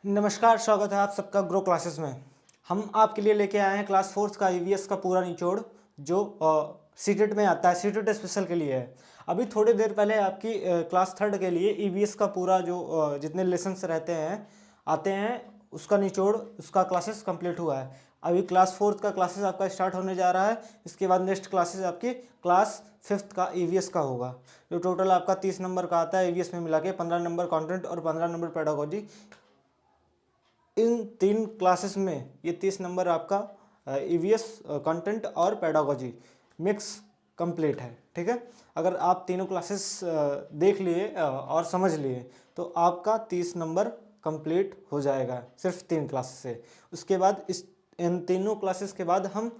नमस्कार, स्वागत है आप सबका ग्रो क्लासेस में। हम आपके लिए लेके आए हैं क्लास फोर्थ का ईवीएस का पूरा निचोड़ जो सीटेट में आता है, सीटेट स्पेशल के लिए है। अभी थोड़ी देर पहले आपकी क्लास थर्ड के लिए ईवीएस का पूरा जो जितने लेसन्स रहते हैं आते हैं उसका निचोड़, उसका क्लासेस कंप्लीट हुआ है। अभी क्लास फोर्थ का क्लासेस आपका स्टार्ट होने जा रहा है। इसके बाद नेक्स्ट क्लासेस आपकी क्लास फिफ्थ का ईवीएस का होगा, जो टोटल आपका 30 नंबर का आता है ईवीएस में मिला के। 15 नंबर कंटेंट और 15 नंबर पेडागोजी। इन 3 क्लासेस में ये 30 नंबर आपका ईवीएस कंटेंट और पेडागोजी मिक्स कंप्लीट है। ठीक है, अगर आप तीनों क्लासेस देख लिए और समझ लिए तो आपका 30 नंबर कंप्लीट हो जाएगा सिर्फ 3 क्लासेस से। उसके बाद इन तीनों क्लासेस के बाद हम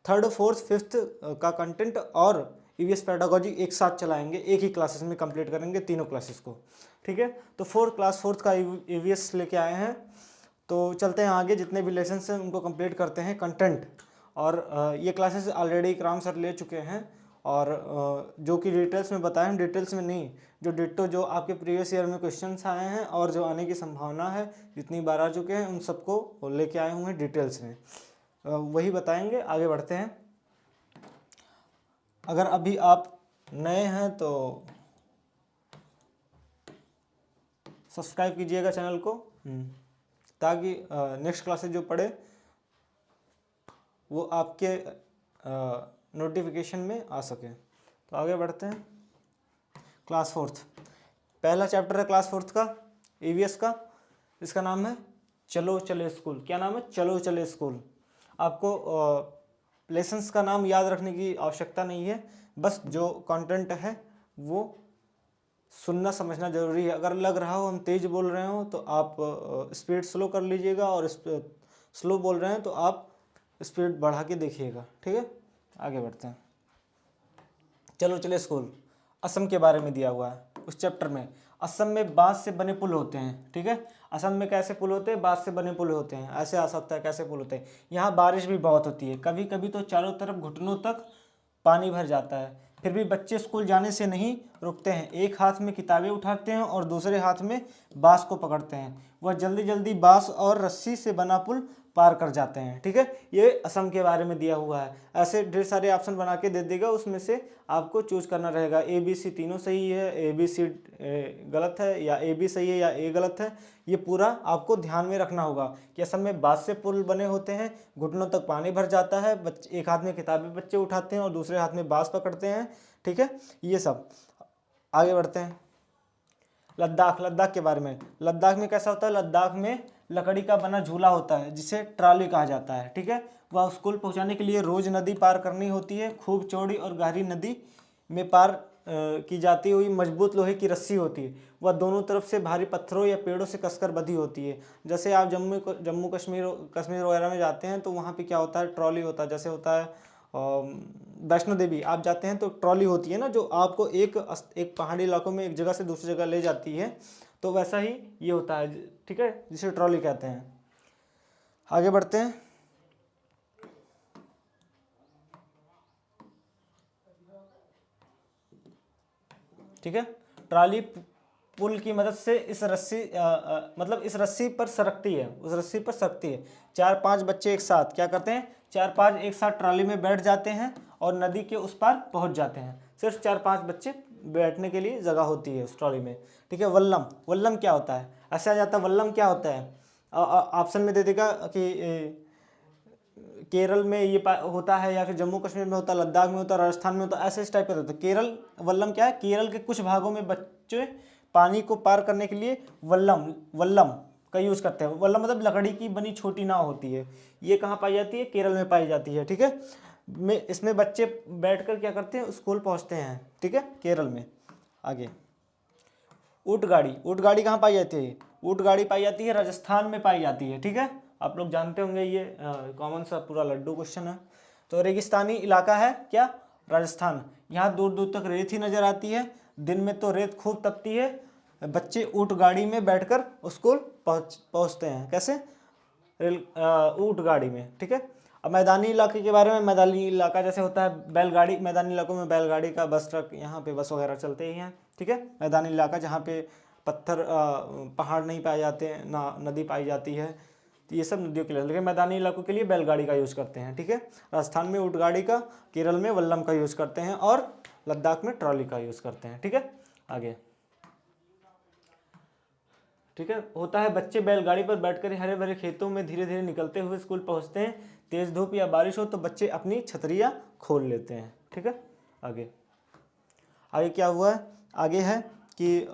थर्ड फोर्थ फिफ्थ का कंटेंट और ईवीएस पेडागोजी एक साथ चलाएंगे, एक ही क्लासेस में कंप्लीट करेंगे तीनों क्लासेस को। ठीक है, तो क्लास फोर्थ का ईवीएस लेके आए हैं, तो चलते हैं आगे। जितने भी लेसन हैं उनको कंप्लीट करते हैं। कंटेंट और ये क्लासेस ऑलरेडी इकराम सर ले चुके हैं, और जो कि डिटेल्स में बताए हैं, डिटेल्स में नहीं, जो डिट्टो जो आपके प्रीवियस ईयर में क्वेश्चंस आए हैं और जो आने की संभावना है, जितनी बार आ चुके हैं उन सबको लेके आए हुए हैं डिटेल्स में, वही बताएंगे। आगे बढ़ते हैं। अगर अभी आप नए हैं तो सब्सक्राइब कीजिएगा चैनल को, ताकि नेक्स्ट क्लासेस जो पढ़े वो आपके नोटिफिकेशन में आ सके। तो आगे बढ़ते हैं। क्लास फोर्थ, पहला चैप्टर है क्लास फोर्थ का ईवीएस का। इसका नाम है चलो चले स्कूल। क्या नाम है? चलो चले स्कूल। आपको लेसन्स का नाम याद रखने की आवश्यकता नहीं है, बस जो कंटेंट है वो सुनना समझना जरूरी है। अगर लग रहा हो हम तेज बोल रहे हो तो आप स्पीड स्लो कर लीजिएगा, और स्लो बोल रहे हैं तो आप स्पीड बढ़ा के देखिएगा। ठीक है, आगे बढ़ते हैं। चलो चले स्कूल असम के बारे में दिया हुआ है उस चैप्टर में। असम में बांस से बने पुल होते हैं। ठीक है, असम में कैसे पुल होते हैं? बांस से बने पुल होते हैं। ऐसे आ सकता है कैसे पुल होते हैं। यहाँ बारिश भी बहुत होती है, कभी कभी तो चारों तरफ घुटनों तक पानी भर जाता है, फिर भी बच्चे स्कूल जाने से नहीं रुकते हैं। एक हाथ में किताबें उठाते हैं और दूसरे हाथ में बांस को पकड़ते हैं। वह जल्दी जल्दी बांस और रस्सी से बना पुल पार कर जाते हैं। ठीक है, ये असम के बारे में दिया हुआ है। ऐसे ढेर सारे ऑप्शन बना के दे देगा, उसमें से आपको चूज करना रहेगा। ए बी सी तीनों सही है, ए बी सी गलत है, या ए बी सही है या ए गलत है। ये पूरा आपको ध्यान में रखना होगा कि असम में बांस से पुल बने होते हैं, घुटनों तक पानी भर जाता है, बच्चे एक हाथ में किताबें बच्चे उठाते हैं और दूसरे हाथ में बांस पकड़ते हैं। ठीक है, ये सब। आगे बढ़ते हैं। लद्दाख, लद्दाख के बारे में। लद्दाख में कैसा होता है? लद्दाख में लकड़ी का बना झूला होता है जिसे ट्रॉली कहा जाता है। ठीक है, वह स्कूल पहुंचाने के लिए रोज नदी पार करनी होती है। खूब चौड़ी और गहरी नदी में पार की जाती हुई मजबूत लोहे की रस्सी होती है। वह दोनों तरफ से भारी पत्थरों या पेड़ों से कसकर बंधी होती है। जैसे आप जम्मू कश्मीर वगैरह में जाते हैं तो वहाँ पे क्या होता है? ट्रॉली होता है। जैसे होता है वैष्णो देवी आप जाते हैं तो ट्रॉली होती है ना, जो आपको एक पहाड़ी इलाकों में एक जगह से दूसरी जगह ले जाती है। तो वैसा ही ये होता है। ठीक है, जिसे ट्रॉली कहते हैं। आगे बढ़ते हैं। ठीक है, ट्रॉली पुल की मदद से इस रस्सी मतलब इस रस्सी पर सरकती है, उस रस्सी पर सरकती है। 4-5 बच्चे एक साथ क्या करते हैं? 4-5 एक साथ ट्रॉली में बैठ जाते हैं और नदी के उस पार पहुंच जाते हैं। सिर्फ 4-5 बच्चे बैठने के लिए जगह होती है उस ट्रॉली में। ठीक है, वल्लम, वल्लम क्या होता है? ऐसे आ जाता है वल्लम क्या होता है। ऑप्शन में दे देगा कि केरल में ये होता है, या फिर जम्मू कश्मीर में होता है, लद्दाख में होता है, राजस्थान में होता है, ऐसे इस टाइप का होता है। केरल वल्लम क्या है? केरल के कुछ भागों में बच्चे पानी को पार करने के लिए वल्लम वल्लम का यूज़ करते हैं। वल्लम मतलब लकड़ी की बनी छोटी नाव होती है। ये कहाँ पाई जाती है? केरल में पाई जाती है। ठीक है, इसमें बच्चे बैठकर क्या करते हैं? स्कूल पहुँचते हैं। ठीक है, केरल में। आगे ऊँट गाड़ी, ऊँट गाड़ी कहाँ पाई जाती है? ऊँट गाड़ी पाई जाती है राजस्थान में पाई जाती है। ठीक है, आप लोग जानते होंगे, ये कॉमन सा पूरा लड्डू क्वेश्चन है। तो रेगिस्तानी इलाका है क्या? राजस्थान। यहाँ दूर दूर तक रेत ही नजर आती है। दिन में तो रेत खूब तपती है। बच्चे ऊँट गाड़ी में बैठकर स्कूल पहुँचते हैं। कैसे? ऊँट गाड़ी में। ठीक है, अब मैदानी इलाके के बारे में। मैदानी इलाका जैसे होता है बैलगाड़ी, मैदानी इलाकों में बैलगाड़ी का बस ट्रक, यहाँ पे बस वगैरह चलते ही हैं। ठीक है, मैदानी इलाका जहाँ पे पत्थर पहाड़ नहीं पाए जाते हैं, ना नदी पाई जाती है, तो ये सब नदियों के लिए। लेकिन मैदानी इलाकों के लिए बैलगाड़ी का यूज़ करते हैं, ठीक है। राजस्थान में ऊँटगाड़ी का, केरल में वल्लम का यूज़ करते हैं और लद्दाख में ट्रॉली का यूज़ करते हैं, ठीक है। आगे, ठीक है, होता है बच्चे बैलगाड़ी पर बैठकर हरे भरे खेतों में धीरे धीरे निकलते हुए स्कूल पहुंचते हैं। तेज धूप या बारिश हो तो बच्चे अपनी छतरियाँ खोल लेते हैं, ठीक है। आगे, आगे क्या हुआ है, आगे है कि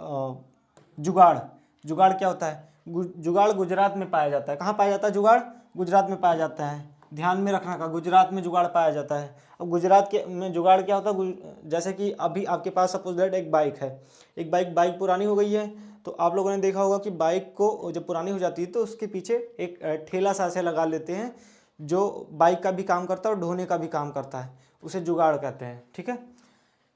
जुगाड़। जुगाड़ क्या होता है, जुगाड़ गुजरात में पाया जाता है। कहाँ पाया जाता है जुगाड़, गुजरात में पाया जाता है। ध्यान में रखना का, गुजरात में जुगाड़ पाया जाता है। अब गुजरात के में जुगाड़ क्या होता है, जैसे कि अभी आपके पास सपोज दैट एक बाइक है, एक बाइक पुरानी हो गई है, तो आप लोगों ने देखा होगा कि बाइक को जब पुरानी हो जाती है तो उसके पीछे एक ठेला सा से लगा लेते हैं जो बाइक का भी काम करता है और ढोने का भी काम करता है, उसे जुगाड़ कहते हैं, ठीक है।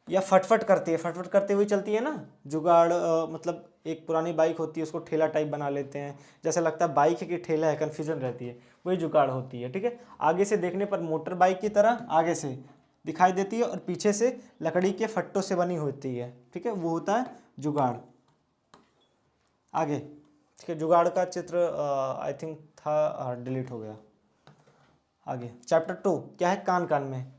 या फटफट करती है, फटफट करते हुए चलती है ना जुगाड़, मतलब एक पुरानी बाइक होती है उसको ठेला टाइप बना लेते हैं, जैसे लगता है बाइक है कि ठेला है, कन्फ्यूजन रहती है, वही जुगाड़ होती है, ठीक है। आगे से देखने पर मोटर बाइक की तरह आगे से दिखाई देती है और पीछे से लकड़ी के फट्टों से बनी होती है, ठीक है, वो होता है जुगाड़। आगे, ठीक है, जुगाड़ का चित्र आई थिंक था, डिलीट हो गया। आगे चैप्टर 2 क्या है, कान। कान में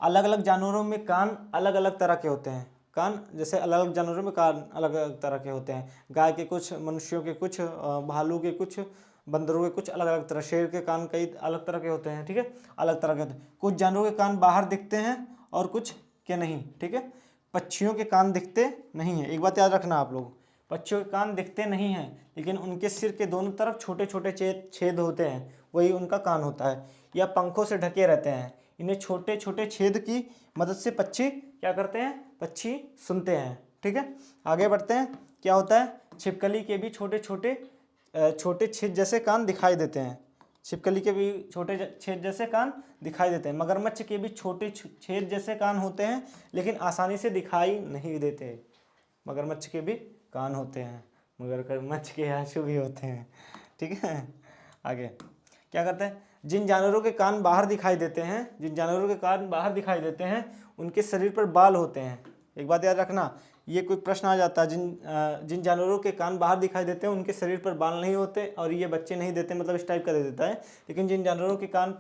अलग अलग जानवरों में कान अलग अलग तरह के होते हैं। कान जैसे अलग अलग जानवरों में कान अलग अलग तरह के होते हैं, गाय के कुछ, मनुष्यों के कुछ, भालू के कुछ, बंदरों के कुछ अलग अलग तरह, शेर के कान कई अलग तरह के होते हैं, ठीक है, अलग तरह के होते हैं। कुछ जानवरों के कान बाहर दिखते हैं और कुछ के नहीं, ठीक है। पक्षियों के कान दिखते नहीं हैं, एक बात याद रखना आप लोग, पक्षियों के कान दिखते नहीं हैं लेकिन उनके सिर के दोनों तरफ छोटे छोटे छेद होते हैं, वही उनका कान होता है। या पंखों से ढके रहते हैं, इन्हें छोटे छोटे छेद की मदद से पक्षी क्या करते हैं, पक्षी सुनते हैं, ठीक है। आगे बढ़ते हैं, क्या होता है, छिपकली के भी छोटे छोटे छेद जैसे कान दिखाई देते हैं। छिपकली के भी छोटे छेद जैसे कान दिखाई देते हैं। मगरमच्छ के भी छोटे छेद जैसे कान होते हैं लेकिन आसानी से दिखाई नहीं देते। मगरमच्छ के भी कान होते हैं, मगरमच्छ के आंसू भी होते हैं, ठीक है। आगे क्या करते हैं, जिन जानवरों के कान बाहर दिखाई देते हैं, जिन जानवरों के कान बाहर दिखाई देते हैं उनके शरीर पर बाल होते हैं। एक बात याद रखना, ये कोई प्रश्न आ जाता है, जिन जानवरों के कान बाहर दिखाई देते हैं उनके शरीर पर बाल नहीं होते, और ये बच्चे नहीं देते, मतलब इस टाइप का दे देता है। लेकिन जिन जानवरों के कान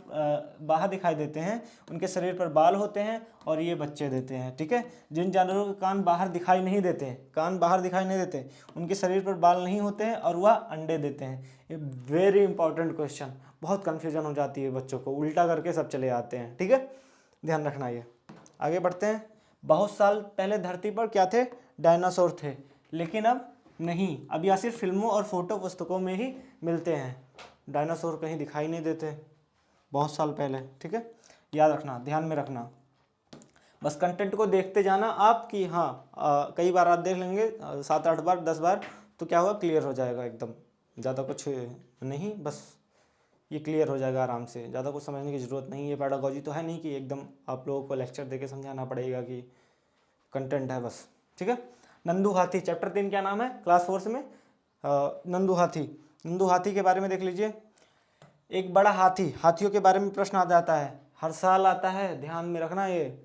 बाहर दिखाई देते हैं उनके शरीर पर बाल होते हैं और ये बच्चे देते हैं, ठीक है। जिन जानवरों के कान बाहर दिखाई नहीं देते, कान बाहर दिखाई नहीं देते, उनके शरीर पर बाल नहीं होते हैं और वह अंडे देते हैं। ये वेरी इंपॉर्टेंट क्वेश्चन, बहुत कन्फ्यूजन हो जाती है बच्चों को, उल्टा करके सब चले आते हैं, ठीक है, ध्यान रखना ये। आगे बढ़ते हैं, बहुत साल पहले धरती पर क्या थे, डायनासोर थे, लेकिन अब नहीं, अब या सिर्फ फिल्मों और फोटो पुस्तकों में ही मिलते हैं, डायनासोर कहीं दिखाई नहीं देते बहुत साल पहले, ठीक है, याद रखना, ध्यान में रखना। बस कंटेंट को देखते जाना आप कि हाँ, कई बार आप देख लेंगे 7-8 बार 10 बार, तो क्या होगा, क्लियर हो जाएगा एकदम, ज़्यादा कुछ नहीं, बस ये क्लियर हो जाएगा आराम से, ज़्यादा कुछ समझने की ज़रूरत नहीं है। पैडागोजी तो है नहीं कि एकदम आप लोगों को लेक्चर देके समझाना पड़ेगा कि कंटेंट है बस, ठीक है। नंदू हाथी, चैप्टर 3 क्या नाम है, क्लास 4 में नंदू हाथी। नंदू हाथी के बारे में देख लीजिए। एक बड़ा हाथी, हाथियों के बारे में प्रश्न आ जाता है, हर साल आता है, ध्यान में रखना ये।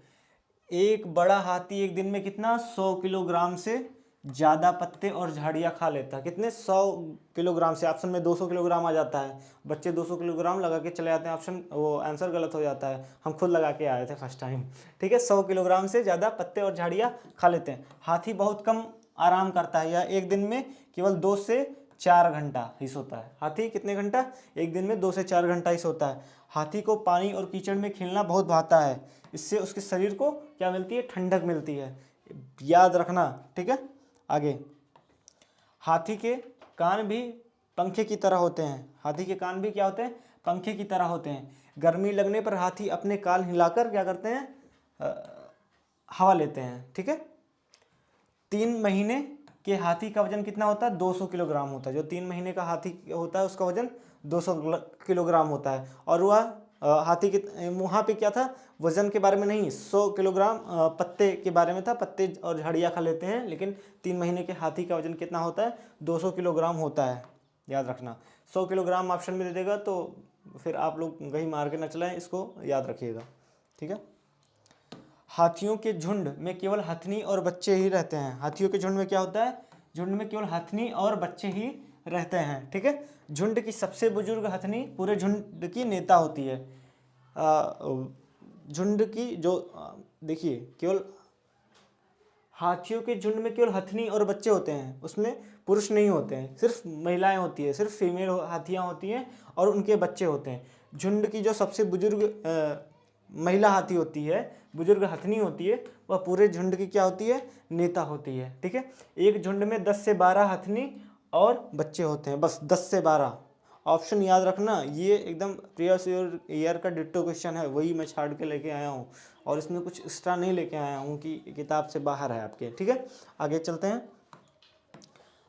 एक बड़ा हाथी एक दिन में कितना 100 किलोग्राम से ज़्यादा पत्ते और झाड़ियाँ खा लेता है। कितने, 100 किलोग्राम से, ऑप्शन में 200 किलोग्राम आ जाता है, बच्चे 200 किलोग्राम लगा के चले जाते हैं, ऑप्शन वो आंसर गलत हो जाता है, हम खुद लगा के आए थे फर्स्ट टाइम, ठीक है। 100 किलोग्राम से ज़्यादा पत्ते और झाड़ियाँ खा लेते हैं। हाथी बहुत कम आराम करता है, या एक दिन में केवल 2 से 4 घंटा ही सोता है। हाथी कितने घंटा, एक दिन में 2 से 4 घंटा ही सोता है। हाथी को पानी और कीचड़ में खेलना बहुत भाता है, इससे उसके शरीर को क्या मिलती है, ठंडक मिलती है, याद रखना, ठीक है। आगे, हाथी के कान भी पंखे की तरह होते हैं। हाथी के कान भी क्या होते हैं, पंखे की तरह होते हैं। गर्मी लगने पर हाथी अपने कान हिलाकर क्या करते हैं, हवा लेते हैं, ठीक है। 3 महीने के हाथी का वजन कितना होता है, 200 किलोग्राम होता है। जो 3 महीने का हाथी होता है उसका वजन 200 किलोग्राम होता है। और वह हाथी के वहाँ पे क्या था, वजन के बारे में नहीं, 100 किलोग्राम पत्ते के बारे में था, पत्ते और झाड़ियाँ खा लेते हैं। लेकिन 3 महीने के हाथी का वजन कितना होता है, 200 किलोग्राम होता है, याद रखना। 100 किलोग्राम ऑप्शन में दे देगा तो फिर आप लोग कहीं मार के न चलाएं, इसको याद रखिएगा, ठीक है। हाथियों के झुंड में केवल हथनी और बच्चे ही रहते हैं। हाथियों के झुंड में क्या होता है, झुंड में केवल हथनी और बच्चे ही रहते हैं, ठीक है। झुंड की सबसे बुजुर्ग हथनी पूरे झुंड की नेता होती है। झुंड की जो देखिए केवल हाथियों के झुंड में केवल हथनी और बच्चे होते हैं, उसमें पुरुष नहीं होते हैं, सिर्फ महिलाएं होती है, सिर्फ फीमेल हाथियां होती हैं और उनके बच्चे होते हैं। झुंड की जो सबसे बुजुर्ग महिला हाथी होती है, बुजुर्ग हथनी होती है, वह पूरे झुंड की क्या होती है, नेता होती है, ठीक है। एक झुंड में 10 से 12 हथनी और बच्चे होते हैं, बस 10 से 12। ऑप्शन याद रखना, ये एकदम प्रीवियस ईयर का डिट्टो क्वेश्चन है, वही मैं छाड़ के लेके आया हूँ और इसमें कुछ एक्स्ट्रा नहीं लेके आया हूँ कि किताब से बाहर है आपके, ठीक है। आगे चलते हैं।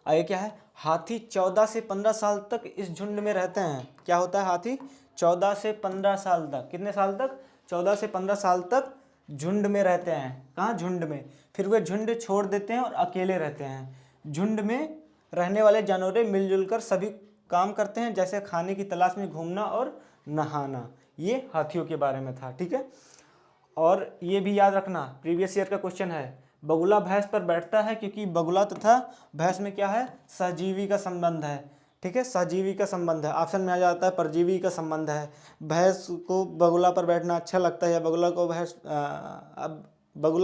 आगे क्या है, हाथी 14 से 15 साल तक इस झुंड में रहते हैं। क्या होता है, हाथी 14 से 15 साल तक, कितने साल तक, 14 से 15 साल तक झुंड में रहते हैं। कहाँ, झुंड में। फिर वे झुंड छोड़ देते हैं और अकेले रहते हैं। झुंड में रहने वाले जानवर मिलजुल कर सभी काम करते हैं, जैसे खाने की तलाश में घूमना और नहाना। ये हाथियों के बारे में था, ठीक है। और ये भी याद रखना, प्रीवियस ईयर का क्वेश्चन है, बगुला भैंस पर बैठता है क्योंकि बगुला तथा भैंस में क्या है, सहजीवी का संबंध है, ठीक है। सहजीवी का संबंध है, ऑप्शन में आ जाता है परजीवी का संबंध है। भैंस को बगुला पर बैठना अच्छा लगता है, या बगुला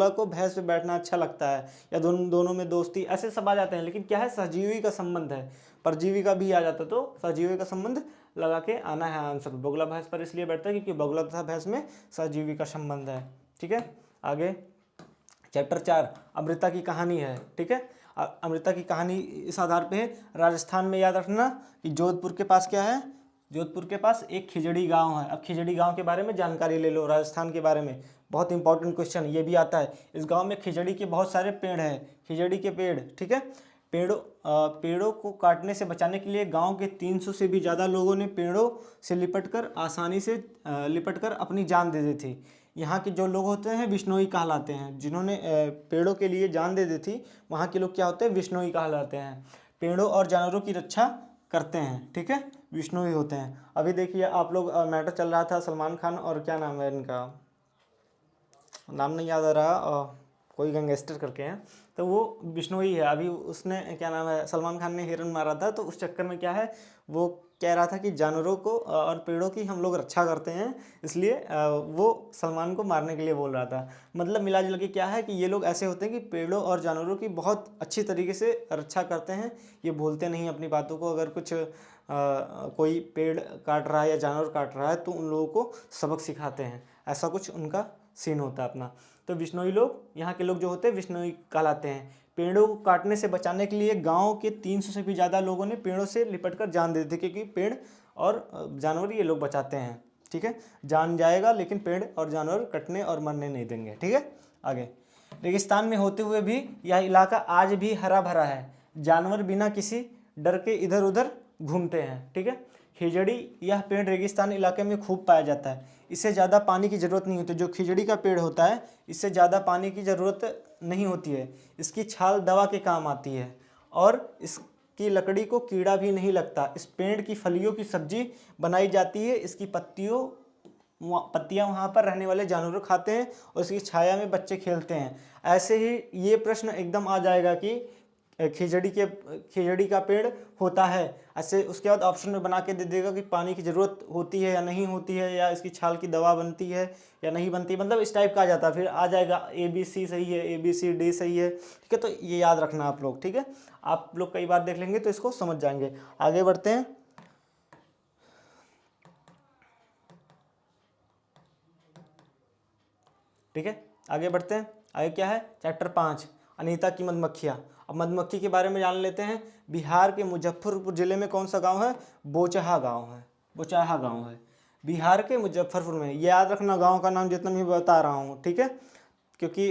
को भैंस पे बैठना अच्छा लगता है, या दोनों में दोस्ती, ऐसे सब आ जाते हैं। लेकिन क्या है, सहजीवी का संबंध है, परजीवी का भी आ जाता, तो सहजीवी का संबंध लगा के आना है आंसर। बगुला भैंस पर इसलिए बैठता है क्योंकि बगुला तथा भैंस में सहजीवी का संबंध है, ठीक है। आगे चैप्टर 4 अमृता की कहानी है, ठीक है। अमृता की कहानी इस आधार पे है, राजस्थान में याद रखना कि जोधपुर के पास क्या है, जोधपुर के पास एक खिजड़ी गांव है। अब खिजड़ी गांव के बारे में जानकारी ले लो, राजस्थान के बारे में, बहुत इंपॉर्टेंट क्वेश्चन ये भी आता है। इस गांव में खिजड़ी के बहुत सारे पेड़ हैं, खिजड़ी के पेड़, ठीक है। पेड़ों को काटने से बचाने के लिए गांव के 300 से भी ज़्यादा लोगों ने पेड़ों से आसानी से लिपट कर अपनी जान दे दी थी। यहाँ के जो लोग होते हैं विश्नोई कहलाते हैं, जिन्होंने पेड़ों के लिए जान दे दी थी, वहाँ के लोग क्या होते हैं, विश्नोई कहलाते हैं। पेड़ों और जानवरों की रक्षा करते हैं, ठीक है, विश्नोई होते हैं। अभी देखिए आप लोग, मैटर चल रहा था सलमान खान और क्या नाम है इनका, नाम नहीं याद आ रहा, कोई गैंगस्टर करके हैं, तो वो बिश्नोई है। अभी उसने क्या नाम है, सलमान खान ने हिरन मारा था, तो उस चक्कर में क्या है, वो कह रहा था कि जानवरों को और पेड़ों की हम लोग रक्षा करते हैं, इसलिए वो सलमान को मारने के लिए बोल रहा था। मतलब मिला जुला के क्या है कि ये लोग ऐसे होते हैं कि पेड़ों और जानवरों की बहुत अच्छी तरीके से रक्षा करते हैं, ये बोलते नहीं अपनी बातों को। अगर कुछ कोई पेड़ काट रहा है या जानवर काट रहा है तो उन लोगों को सबक सिखाते हैं, ऐसा कुछ उनका सीन होता है अपना। तो विश्नोई लोग, यहाँ के लोग जो होते हैं विश्नोई कहलाते हैं। पेड़ों को काटने से बचाने के लिए गांव के 300 से भी ज़्यादा लोगों ने पेड़ों से लिपट कर जान दे दी थी, क्योंकि पेड़ और जानवर ये लोग बचाते हैं, ठीक है। जान जाएगा लेकिन पेड़ और जानवर कटने और मरने नहीं देंगे, ठीक है। आगे, रेगिस्तान में होते हुए भी यह इलाका आज भी हरा भरा है, जानवर बिना किसी डर के इधर उधर घूमते हैं, ठीक है। खिजड़ी यह पेड़ रेगिस्तान इलाके में खूब पाया जाता है, इससे ज़्यादा पानी की ज़रूरत नहीं होती। जो खिजड़ी का पेड़ होता है, इससे ज़्यादा पानी की ज़रूरत नहीं होती है। इसकी छाल दवा के काम आती है और इसकी लकड़ी को कीड़ा भी नहीं लगता। इस पेड़ की फलियों की सब्जी बनाई जाती है, इसकी पत्तियाँ वहाँ पर रहने वाले जानवर खाते हैं और इसकी छाया में बच्चे खेलते हैं। ऐसे ही ये प्रश्न एकदम आ जाएगा कि खिजड़ी का पेड़ होता है, ऐसे उसके बाद ऑप्शन में बना के दे देगा कि पानी की ज़रूरत होती है या नहीं होती है, या इसकी छाल की दवा बनती है या नहीं बनती, मतलब इस टाइप का आ जाता है। फिर आ जाएगा ABC सही है, ABCD सही है, ठीक है। तो ये याद रखना आप लोग, ठीक है। आप लोग कई बार देख लेंगे तो इसको समझ जाएंगे। आगे बढ़ते हैं। ठीक है, आगे बढ़ते हैं। आगे क्या है, चैप्टर 5 अनीता की मधुमक्खियाँ। अब मधुमक्खी के बारे में जान लेते हैं। बिहार के मुजफ्फरपुर जिले में कौन सा गांव है, बोचहा गांव है, बोचहा गांव है बिहार के मुजफ्फरपुर में। ये याद रखना गांव का नाम जितना मैं बता रहा हूँ, ठीक है, क्योंकि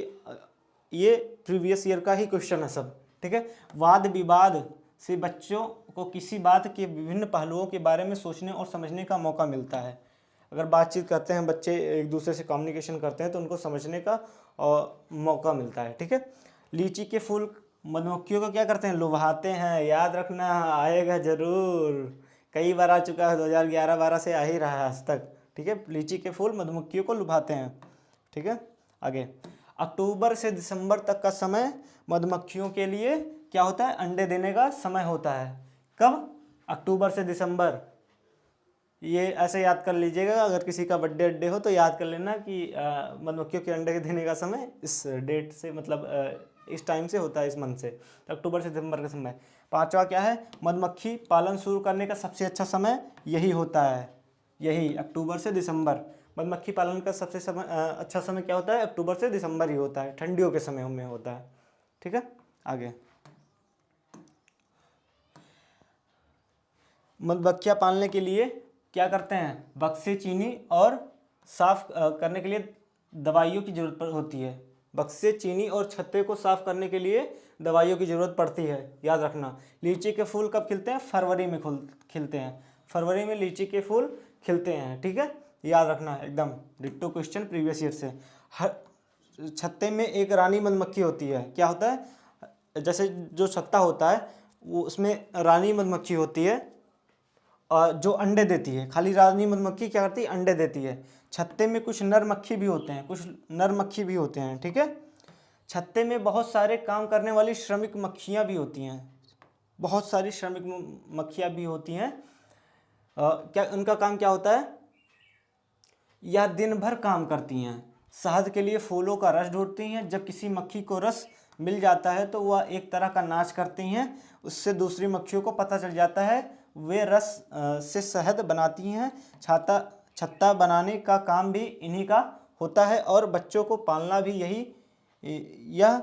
ये प्रीवियस ईयर का ही क्वेश्चन है सब, ठीक है। वाद विवाद से बच्चों को किसी बात के विभिन्न पहलुओं के बारे में सोचने और समझने का मौका मिलता है। अगर बातचीत करते हैं बच्चे, एक दूसरे से कम्युनिकेशन करते हैं, तो उनको समझने का मौका मिलता है, ठीक है। लीची के फूल मधुमक्खियों का क्या करते हैं, लुभाते हैं। याद रखना, आएगा ज़रूर, कई बार आ चुका है, 2011-12 से आ ही रहा है आज तक, ठीक है। लीची के फूल मधुमक्खियों को लुभाते हैं, ठीक है। आगे, अक्टूबर से दिसंबर तक का समय मधुमक्खियों के लिए क्या होता है, अंडे देने का समय होता है। कब, अक्टूबर से दिसंबर। ये ऐसे याद कर लीजिएगा, अगर किसी का बर्थडे हो तो याद कर लेना कि मधुमक्खियों के अंडे देने का समय इस डेट से, मतलब इस टाइम से होता है, इस मंथ से, तो अक्टूबर से दिसंबर का समय। पांचवा क्या है, मधुमक्खी पालन शुरू करने का सबसे अच्छा समय यही होता है, यही अक्टूबर से दिसंबर। मधुमक्खी पालन का सबसे अच्छा समय क्या होता है, अक्टूबर से दिसंबर ही होता है, ठंडियों के समय में होता है। ठीक है, आगे। मधुमक्खियाँ पालने के लिए क्या करते हैं, बक्से, चीनी और साफ करने के लिए दवाइयों की जरूरत होती है। बक्से, चीनी और छत्ते को साफ करने के लिए दवाइयों की जरूरत पड़ती है, याद रखना। लीची के फूल कब खिलते हैं, फरवरी में खिलते हैं, फरवरी में लीची के फूल खिलते हैं। ठीक है, याद रखना, एकदम डिट्टो क्वेश्चन प्रीवियस ईयर से। हर छत्ते में एक रानी मधुमक्खी होती है, क्या होता है, जैसे जो छत्ता होता है वो, उसमें रानी मधुमक्खी होती है जो अंडे देती है। खाली रानी मधुमक्खी क्या करती है, अंडे देती है। छत्ते में कुछ नर मक्खी भी होते हैं, कुछ नर मक्खी भी होते हैं। ठीक है, छत्ते में बहुत सारे काम करने वाली श्रमिक मक्खियाँ भी होती हैं, बहुत सारी श्रमिक मक्खियाँ भी होती हैं। क्या उनका काम क्या होता है, यह दिन भर काम करती हैं। शहद के लिए फूलों का रस ढूंढती हैं। जब किसी मक्खी को रस मिल जाता है तो वह एक तरह का नाच करती हैं, उससे दूसरी मक्खियों को पता चल जाता है, वे रस से शहद बनाती हैं। छत्ता बनाने का काम भी इन्हीं का होता है और बच्चों को पालना भी यह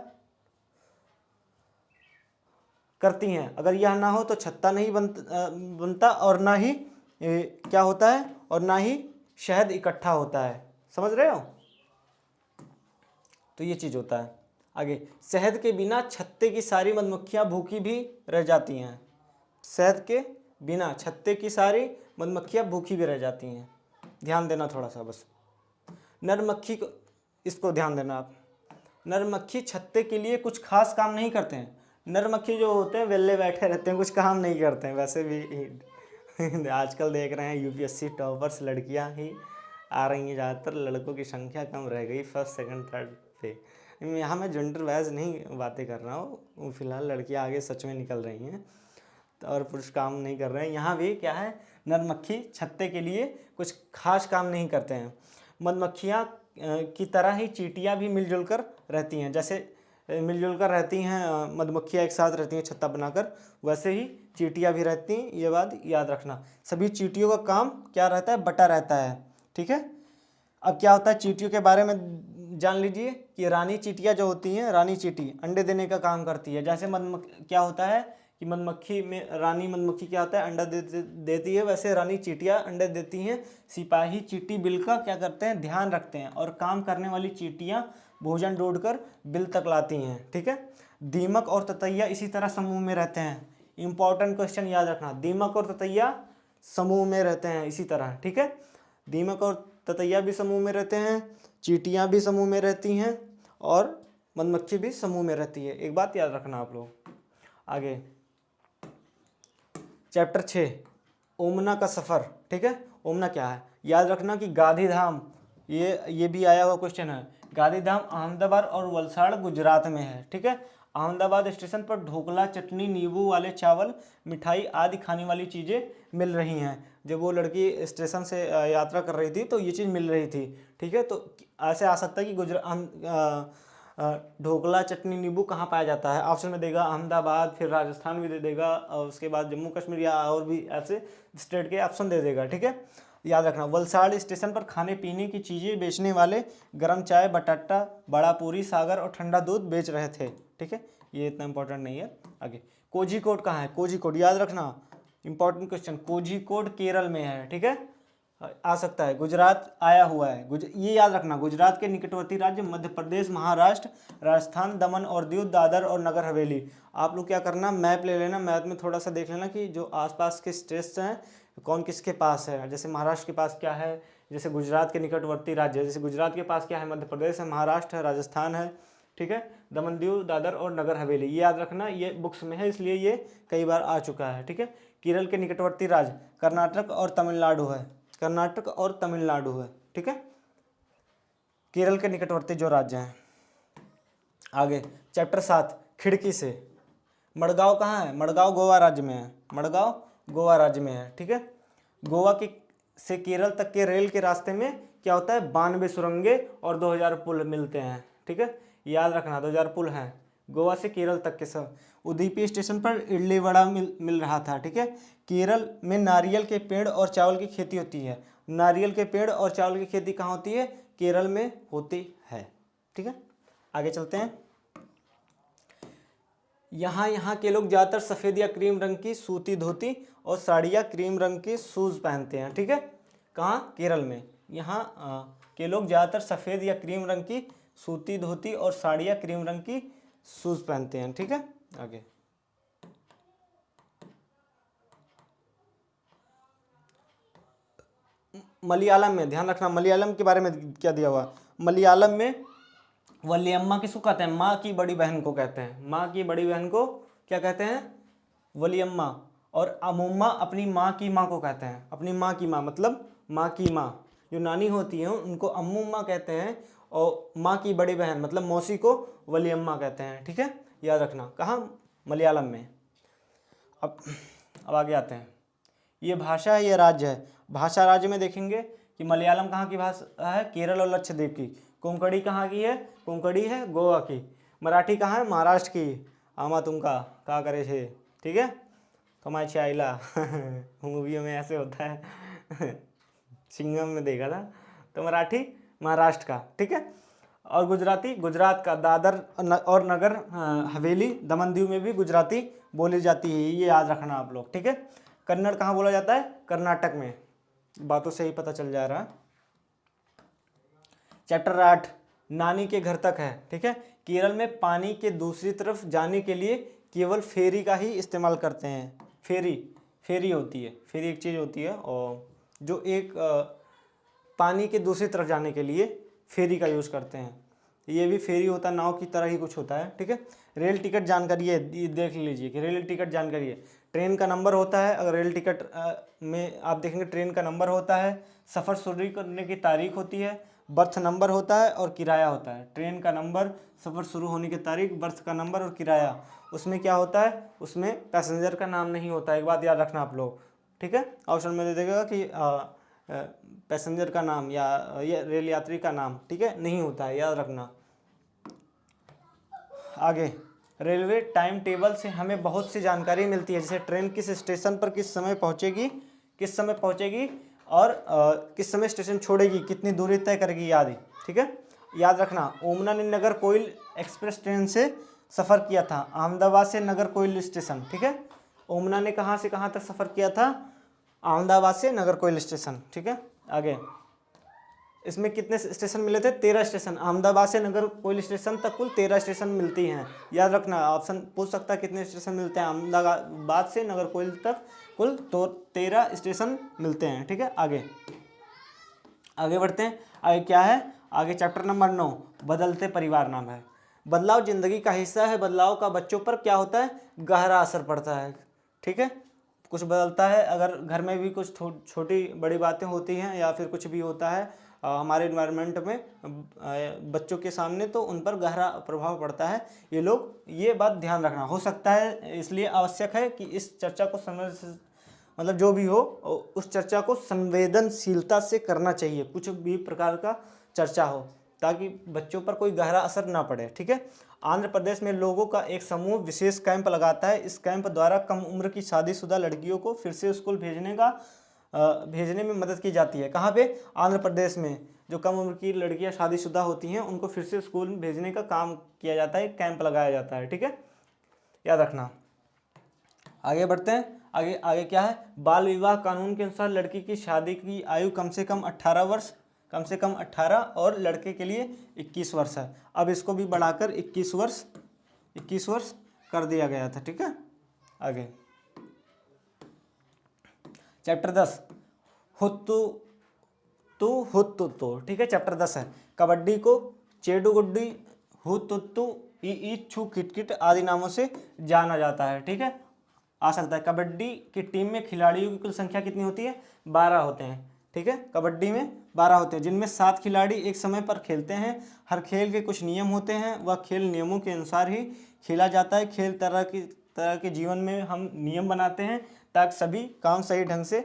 करती हैं। अगर यह ना हो तो छत्ता नहीं बनता और ना ही क्या होता है, और ना ही शहद इकट्ठा होता है। समझ रहे हो, तो ये चीज़ होता है। आगे, शहद के बिना छत्ते की सारी मधुमक्खियाँ भूखी भी रह जाती हैं। शहद के बिना छत्ते की सारी मधुमक्खियाँ भूखी भी रह जाती हैं। ध्यान देना थोड़ा सा बस। नर मक्खी को, इसको ध्यान देना आप, नर मक्खी छत्ते के लिए कुछ खास काम नहीं करते हैं। नर मक्खी जो होते हैं वेले बैठे रहते हैं, कुछ काम नहीं करते हैं। वैसे भी आजकल देख रहे हैं यूपीएससी टॉपर्स लड़कियां ही आ रही हैं ज़्यादातर, लड़कों की संख्या कम रह गई फर्स्ट सेकंड थर्ड पे। यहाँ मैं जेंडर वाइज नहीं बातें कर रहा हूँ, फिलहाल लड़कियाँ आगे सच में निकल रही हैं और पुरुष काम नहीं कर रहे हैं। यहाँ भी क्या है, नर मक्खी छत्ते के लिए कुछ खास काम नहीं करते हैं। मधुमक्खियाँ की तरह ही चींटियाँ भी मिलजुल कर रहती हैं। जैसे मिलजुल कर रहती हैं मधुमक्खियाँ, एक साथ रहती हैं छत्ता बनाकर, वैसे ही चींटियाँ भी रहती हैं। ये बात याद रखना। सभी चींटियों का काम क्या रहता है, बटा रहता है। ठीक है, अब क्या होता है चींटियों के बारे में जान लीजिए कि रानी चींटियाँ जो होती हैं, रानी चींटी अंडे देने का काम करती है। जैसे क्या होता है कि मधुमक्खी में रानी मधुमक्खी क्या होता है, अंडा देती है, वैसे रानी चींटियाँ अंडे देती हैं। सिपाही चींटी बिल का क्या करते हैं, ध्यान रखते हैं, और काम करने वाली चींटियाँ भोजन ढूंढकर बिल तक लाती हैं। ठीक है, दीमक और ततैया इसी तरह समूह में रहते हैं। इंपॉर्टेंट क्वेश्चन याद रखना, दीमक और ततैया समूह में रहते हैं इसी तरह। ठीक है, दीमक और ततैया भी समूह में रहते हैं, चींटियाँ भी समूह में रहती हैं, और मधुमक्खी भी समूह में रहती है। एक बात याद रखना आप लोग। आगे चैप्टर 6, ओमना का सफ़र। ठीक है, ओमना क्या है, याद रखना कि गांधीधाम, ये भी आया हुआ क्वेश्चन है। गांधीधाम अहमदाबाद और वलसाड़ गुजरात में है। ठीक है, अहमदाबाद स्टेशन पर ढोकला, चटनी, नींबू वाले चावल, मिठाई आदि खाने वाली चीज़ें मिल रही हैं। जब वो लड़की स्टेशन से यात्रा कर रही थी तो ये चीज़ मिल रही थी। ठीक है, तो ऐसे आ सकता है कि ढोकला, चटनी, नींबू कहाँ पाया जाता है। ऑप्शन में देगा अहमदाबाद, फिर राजस्थान भी दे देगा, और उसके बाद जम्मू कश्मीर या और भी ऐसे स्टेट के ऑप्शन दे देगा। ठीक है, याद रखना। वलसाड़ स्टेशन पर खाने पीने की चीज़ें बेचने वाले गर्म चाय, बटाटा, बड़ा पूरी, सागर और ठंडा दूध बेच रहे थे। ठीक है, ये इतना इंपॉर्टेंट नहीं है। आगे, कोझिकोड कहाँ है, कोझिकोड याद रखना, इंपॉर्टेंट क्वेश्चन। कोझिकोड केरल में है। ठीक है, आ सकता है, गुजरात आया हुआ है। ये याद रखना, गुजरात के निकटवर्ती राज्य मध्य प्रदेश, महाराष्ट्र, राजस्थान, दमन और दीव, दादर और नगर हवेली। आप लोग क्या करना, मैप ले लेना, मैप में थोड़ा सा देख लेना कि जो आसपास के स्टेट्स हैं कौन किसके पास है। जैसे महाराष्ट्र के पास क्या है, जैसे गुजरात के निकटवर्ती राज्य, जैसे गुजरात के पास क्या है, मध्य प्रदेश है, महाराष्ट्र है, राजस्थान है। ठीक है, दमन, दीव, दादर और नगर हवेली, ये याद रखना, ये बुक्स में है इसलिए ये कई बार आ चुका है। ठीक है, केरल के निकटवर्ती राज्य कर्नाटक और तमिलनाडु है, कर्नाटक और तमिलनाडु है। ठीक है, केरल के निकटवर्ती जो राज्य हैं। आगे चैप्टर 7, खिड़की से। मडगांव कहाँ है? मडगांव गोवा राज्य में है, मडगांव गोवा राज्य में है, ठीक है। गोवा के से केरल तक के रेल के रास्ते में क्या होता है? 92 सुरंगें और 2000 पुल मिलते हैं, ठीक है। याद रखना 2000 पुल हैं गोवा से केरल तक के सब। उदीपी स्टेशन पर इडली वड़ा मिल रहा था, ठीक है। केरल में नारियल के पेड़ और चावल की खेती होती है। नारियल के पेड़ और चावल की खेती कहाँ होती है? केरल में होती है, ठीक है। आगे चलते हैं। यहाँ के लोग ज़्यादातर सफ़ेद या क्रीम रंग की सूती धोती और साड़ी या क्रीम रंग के शूज़ पहनते हैं, ठीक है। कहाँ? केरल में। यहाँ के लोग ज़्यादातर सफ़ेद या क्रीम रंग की सूती धोती और साड़ी या क्रीम रंग की शूज़ पहनते हैं, ठीक है। आगे मलयालम में ध्यान रखना, मलयालम के बारे में क्या दिया हुआ। मलयालम में वलियम्मा किसको कहते हैं? माँ की बड़ी बहन को कहते हैं। माँ की बड़ी बहन को क्या कहते हैं? वलियम्मा। और अमुम्मा अपनी माँ की माँ को कहते हैं। अपनी माँ की माँ मतलब माँ की माँ, जो नानी होती हैं उनको अम्मुम्मा कहते हैं, और माँ की बड़ी बहन मतलब मौसी को वलियम्मा कहते हैं, ठीक है। याद रखना। कहाँ? मलयालम में। अब आगे आते हैं। ये भाषा है, ये राज्य है। भाषा राज्य में देखेंगे कि मलयालम कहाँ की भाषा है? केरल और लक्षद्वीप की। कोंकणी कहाँ की है? कोंकणी है गोवा की। मराठी कहाँ है? महाराष्ट्र की। आमा तुमका का करे छे, ठीक है। कमाई चाइला मूवियों में ऐसे होता है सिंघम में देखा था। तो मराठी महाराष्ट्र का, ठीक है। और गुजराती गुजरात का। दादर और नगर हवेली दमन दीव में भी गुजराती बोली जाती है, ये याद रखना आप लोग, ठीक है। कन्नड़ कहाँ बोला जाता है? कर्नाटक में। बातों से ही पता चल जा रहा है। चैप्टर 8 नानी के घर तक है, ठीक है। केरल में पानी के दूसरी तरफ जाने के लिए केवल फेरी का ही इस्तेमाल करते हैं। फेरी होती है, फेरी एक चीज़ होती है और जो एक पानी के दूसरी तरफ जाने के लिए फेरी का यूज़ करते हैं। ये भी फेरी होता है, नाव की तरह ही कुछ होता है, ठीक है। रेल टिकट जानकारी है, ये देख लीजिए कि रेल टिकट जानकारी है। ट्रेन का नंबर होता है, अगर रेल टिकट में आप देखेंगे ट्रेन का नंबर होता है, सफ़र शुरू करने की तारीख होती है, बर्थ नंबर होता है और किराया होता है। ट्रेन का नंबर, सफ़र शुरू होने की तारीख, बर्थ का नंबर और किराया। उसमें क्या होता है? उसमें पैसेंजर का नाम नहीं होता है, एक बात याद रखना आप लोग, ठीक है। ऑप्शन में दे देगा कि पैसेंजर का नाम या रेल यात्री का नाम, ठीक है, नहीं होता है, याद रखना। आगे रेलवे टाइम टेबल से हमें बहुत सी जानकारी मिलती है, जैसे ट्रेन किस स्टेशन पर किस समय पहुंचेगी और किस समय स्टेशन छोड़ेगी, कितनी दूरी तय करेगी आदि, ठीक है। याद रखना ओमना ने नगर कोइल एक्सप्रेस ट्रेन से सफ़र किया था, अहमदाबाद से नगर कोइल स्टेशन, ठीक है। ओमना ने कहाँ से कहाँ तक सफ़र किया था? अहमदाबाद से नगर कोइल स्टेशन, ठीक है। आगे इसमें कितने स्टेशन मिले थे? 13 स्टेशन। अहमदाबाद से नगर कोइल स्टेशन तक कुल 13 स्टेशन मिलती हैं, याद रखना। ऑप्शन पूछ सकता है कितने स्टेशन मिलते हैं? अहमदाबाद से नगर कोइल तक कुल 13 स्टेशन मिलते हैं, ठीक है। आगे बढ़ते हैं। आगे क्या है? आगे चैप्टर नंबर 9 बदलते परिवार नाम है। बदलाव जिंदगी का हिस्सा है, बदलाव का बच्चों पर क्या होता है? गहरा असर पड़ता है, ठीक है। कुछ बदलता है, अगर घर में भी कुछ छोटी बड़ी बातें होती हैं या फिर कुछ भी होता है हमारे इन्वायरमेंट में बच्चों के सामने, तो उन पर गहरा प्रभाव पड़ता है। ये बात ध्यान रखना। हो सकता है, इसलिए आवश्यक है कि इस चर्चा को मतलब जो भी हो उस चर्चा को संवेदनशीलता से करना चाहिए, कुछ भी प्रकार का चर्चा हो, ताकि बच्चों पर कोई गहरा असर ना पड़े, ठीक है। आंध्र प्रदेश में लोगों का एक समूह विशेष कैंप लगाता है। इस कैंप द्वारा कम उम्र की शादीशुदा लड़कियों को फिर से स्कूल भेजने में मदद की जाती है। कहाँ पे? आंध्र प्रदेश में जो कम उम्र की लड़कियां शादीशुदा होती हैं उनको फिर से स्कूल भेजने का काम किया जाता है, कैंप लगाया जाता है, ठीक है, याद रखना। आगे बढ़ते हैं। आगे क्या है? बाल विवाह कानून के अनुसार लड़की की शादी की आयु कम से कम 18 और लड़के के लिए 21 वर्ष है। अब इसको भी बढ़ाकर 21 वर्ष कर दिया गया था, ठीक है। आगे चैप्टर 10 हुत्तु, ठीक है। चैप्टर 10 है। कबड्डी को चेडुगुड्डी, हुत्तु, ईच्छू, किटकिट आदि नामों से जाना जाता है, ठीक है। आ सकता है। कबड्डी की टीम में खिलाड़ियों की कुल संख्या कितनी होती है? 12 होते हैं, ठीक है। कबड्डी में 12 होते हैं, जिनमें 7 खिलाड़ी एक समय पर खेलते हैं। हर खेल के कुछ नियम होते हैं, वह खेल नियमों के अनुसार ही खेला जाता है। खेल तरह के जीवन में हम नियम बनाते हैं ताकि सभी काम सही ढंग से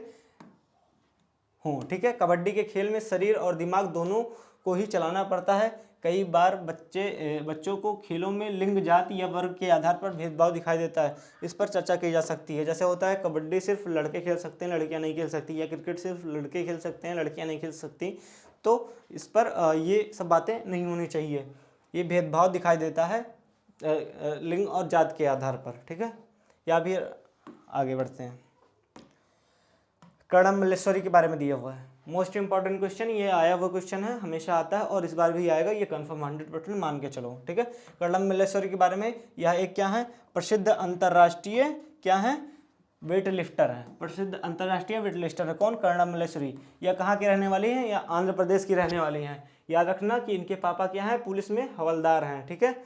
हों, ठीक है। कबड्डी के खेल में शरीर और दिमाग दोनों को ही चलाना पड़ता है। कई बार बच्चों को खेलों में लिंग, जाति या वर्ग के आधार पर भेदभाव दिखाई देता है। इस पर चर्चा की जा सकती है। जैसे होता है कबड्डी सिर्फ लड़के खेल सकते हैं, लड़कियां नहीं खेल सकती, या क्रिकेट सिर्फ लड़के खेल सकते हैं, लड़कियां नहीं खेल सकती। तो इस पर ये सब बातें नहीं होनी चाहिए। ये भेदभाव दिखाई देता है लिंग और जात के आधार पर, ठीक है। या भी आगे बढ़ते हैं। कर्णम मल्लेश्वरी के बारे में दिया हुआ है। मोस्ट इंपॉर्टेंट क्वेश्चन, ये आया हुआ क्वेश्चन है, हमेशा आता है और इस बार भी आएगा, ये कंफर्म 100% मान के चलो, ठीक है। कर्णम मल्लेश्वरी के बारे में, यह एक क्या है, प्रसिद्ध अंतर्राष्ट्रीय क्या है, वेट लिफ्टर है। प्रसिद्ध अंतर्राष्ट्रीय वेट लिफ्टर है कौन, कर्णम मल्लेश्वरी। यह कहाँ की रहने वाली है, या आंध्र प्रदेश की रहने वाली हैं। याद रखना कि इनके पापा क्या है, पुलिस में हवलदार हैं, ठीक है।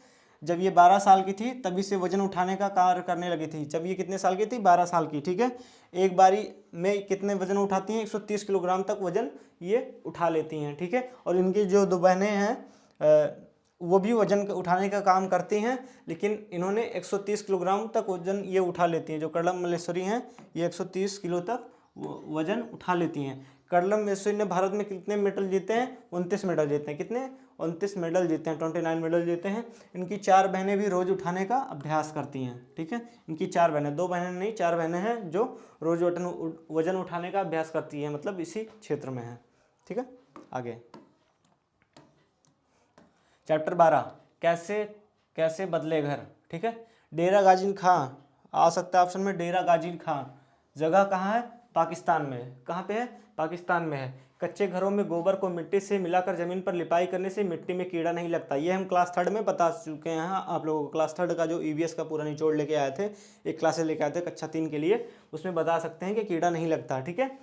जब ये 12 साल की थी तभी से वजन उठाने का कार्य करने लगी थी। जब ये कितने साल की थी, 12 साल की, ठीक है। एक बारी में कितने वजन उठाती हैं, 130 किलोग्राम तक वजन ये उठा लेती हैं, ठीक है। और इनकी जो 2 बहनें हैं वो भी वजन उठाने का काम करती हैं, लेकिन इन्होंने 130 किलोग्राम तक वजन ये उठा लेती हैं। जो कर्णम मल्लेश्वरी हैं ये 130 किलो तक वजन उठा लेती हैं। कर्णम मल्लेश्वरी ने भारत में कितने मेडल जीते हैं, 29 मेडल जीते हैं। कितने, 29 मेडल जीते हैं, 29 मेडल जीते हैं। इनकी 4 बहनें भी रोज उठाने का अभ्यास करती हैं, ठीक है। इनकी 4 बहनें, 2 बहनें नहीं, 4 बहनें हैं जो रोज वजन उठाने का अभ्यास करती हैं, मतलब इसी क्षेत्र में है, ठीक है। आगे चैप्टर 12, कैसे कैसे बदले घर, ठीक है। डेरा गाजिन खां आ सकता है ऑप्शन में, डेरा गाजिन खां जगह कहाँ है, पाकिस्तान में है। कहाँ पे है, पाकिस्तान में है। कच्चे घरों में गोबर को मिट्टी से मिलाकर जमीन पर लिपाई करने से मिट्टी में कीड़ा नहीं लगता। ये हम क्लास 3 में बता चुके हैं आप लोगों को। क्लास 3 का जो ईवीएस का पूरा निचोड़ लेके आए थे, एक क्लासेस लेके आए थे कक्षा 3 के लिए, उसमें बता सकते हैं कि कीड़ा नहीं लगता, ठीक है।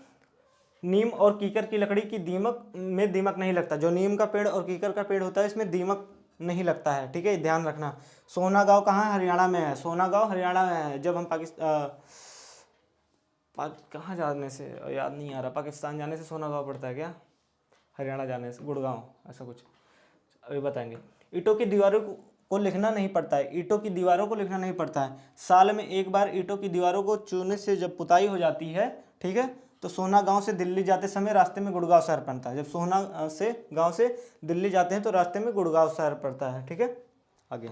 नीम और कीकर की लकड़ी की दीमक में दीमक नहीं लगता। जो नीम का पेड़ और कीकर का पेड़ होता है इसमें दीमक नहीं लगता है, ठीक है, ध्यान रखना। सोना गांव कहाँ है, हरियाणा में है। सोना गांव हरियाणा में है। जब हम कहाँ जाने से याद नहीं आ रहा, पाकिस्तान जाने से सोना गांव पड़ता है क्या, हरियाणा जाने से गुड़गांव, ऐसा कुछ अभी बताएंगे। ईंटों की दीवारों को लिखना नहीं पड़ता है। ईंटों की दीवारों को लिखना नहीं पड़ता है। साल में एक बार ईंटों की दीवारों को चूने से जब पुताई हो जाती है, ठीक है, तो सोना गांव से दिल्ली जाते समय रास्ते में गुड़गांव शहर पड़ता है। जब सोना से गांव से दिल्ली जाते हैं तो रास्ते में गुड़गांव शहर पड़ता है, ठीक है। आगे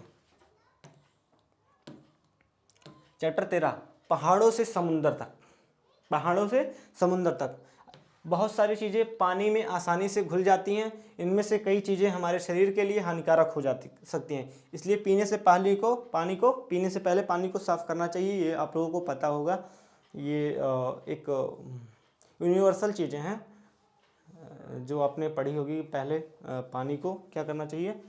चैप्टर 13, पहाड़ों से समुद्र तक। पहाड़ों से समुद्र तक बहुत सारी चीज़ें पानी में आसानी से घुल जाती हैं। इनमें से कई चीज़ें हमारे शरीर के लिए हानिकारक हो सकती हैं। इसलिए पानी से पीने से पहले पानी को साफ़ करना चाहिए। ये आप लोगों को पता होगा। ये एक यूनिवर्सल चीज़ें हैं जो आपने पढ़ी होगी पहले। पानी को क्या करना चाहिए,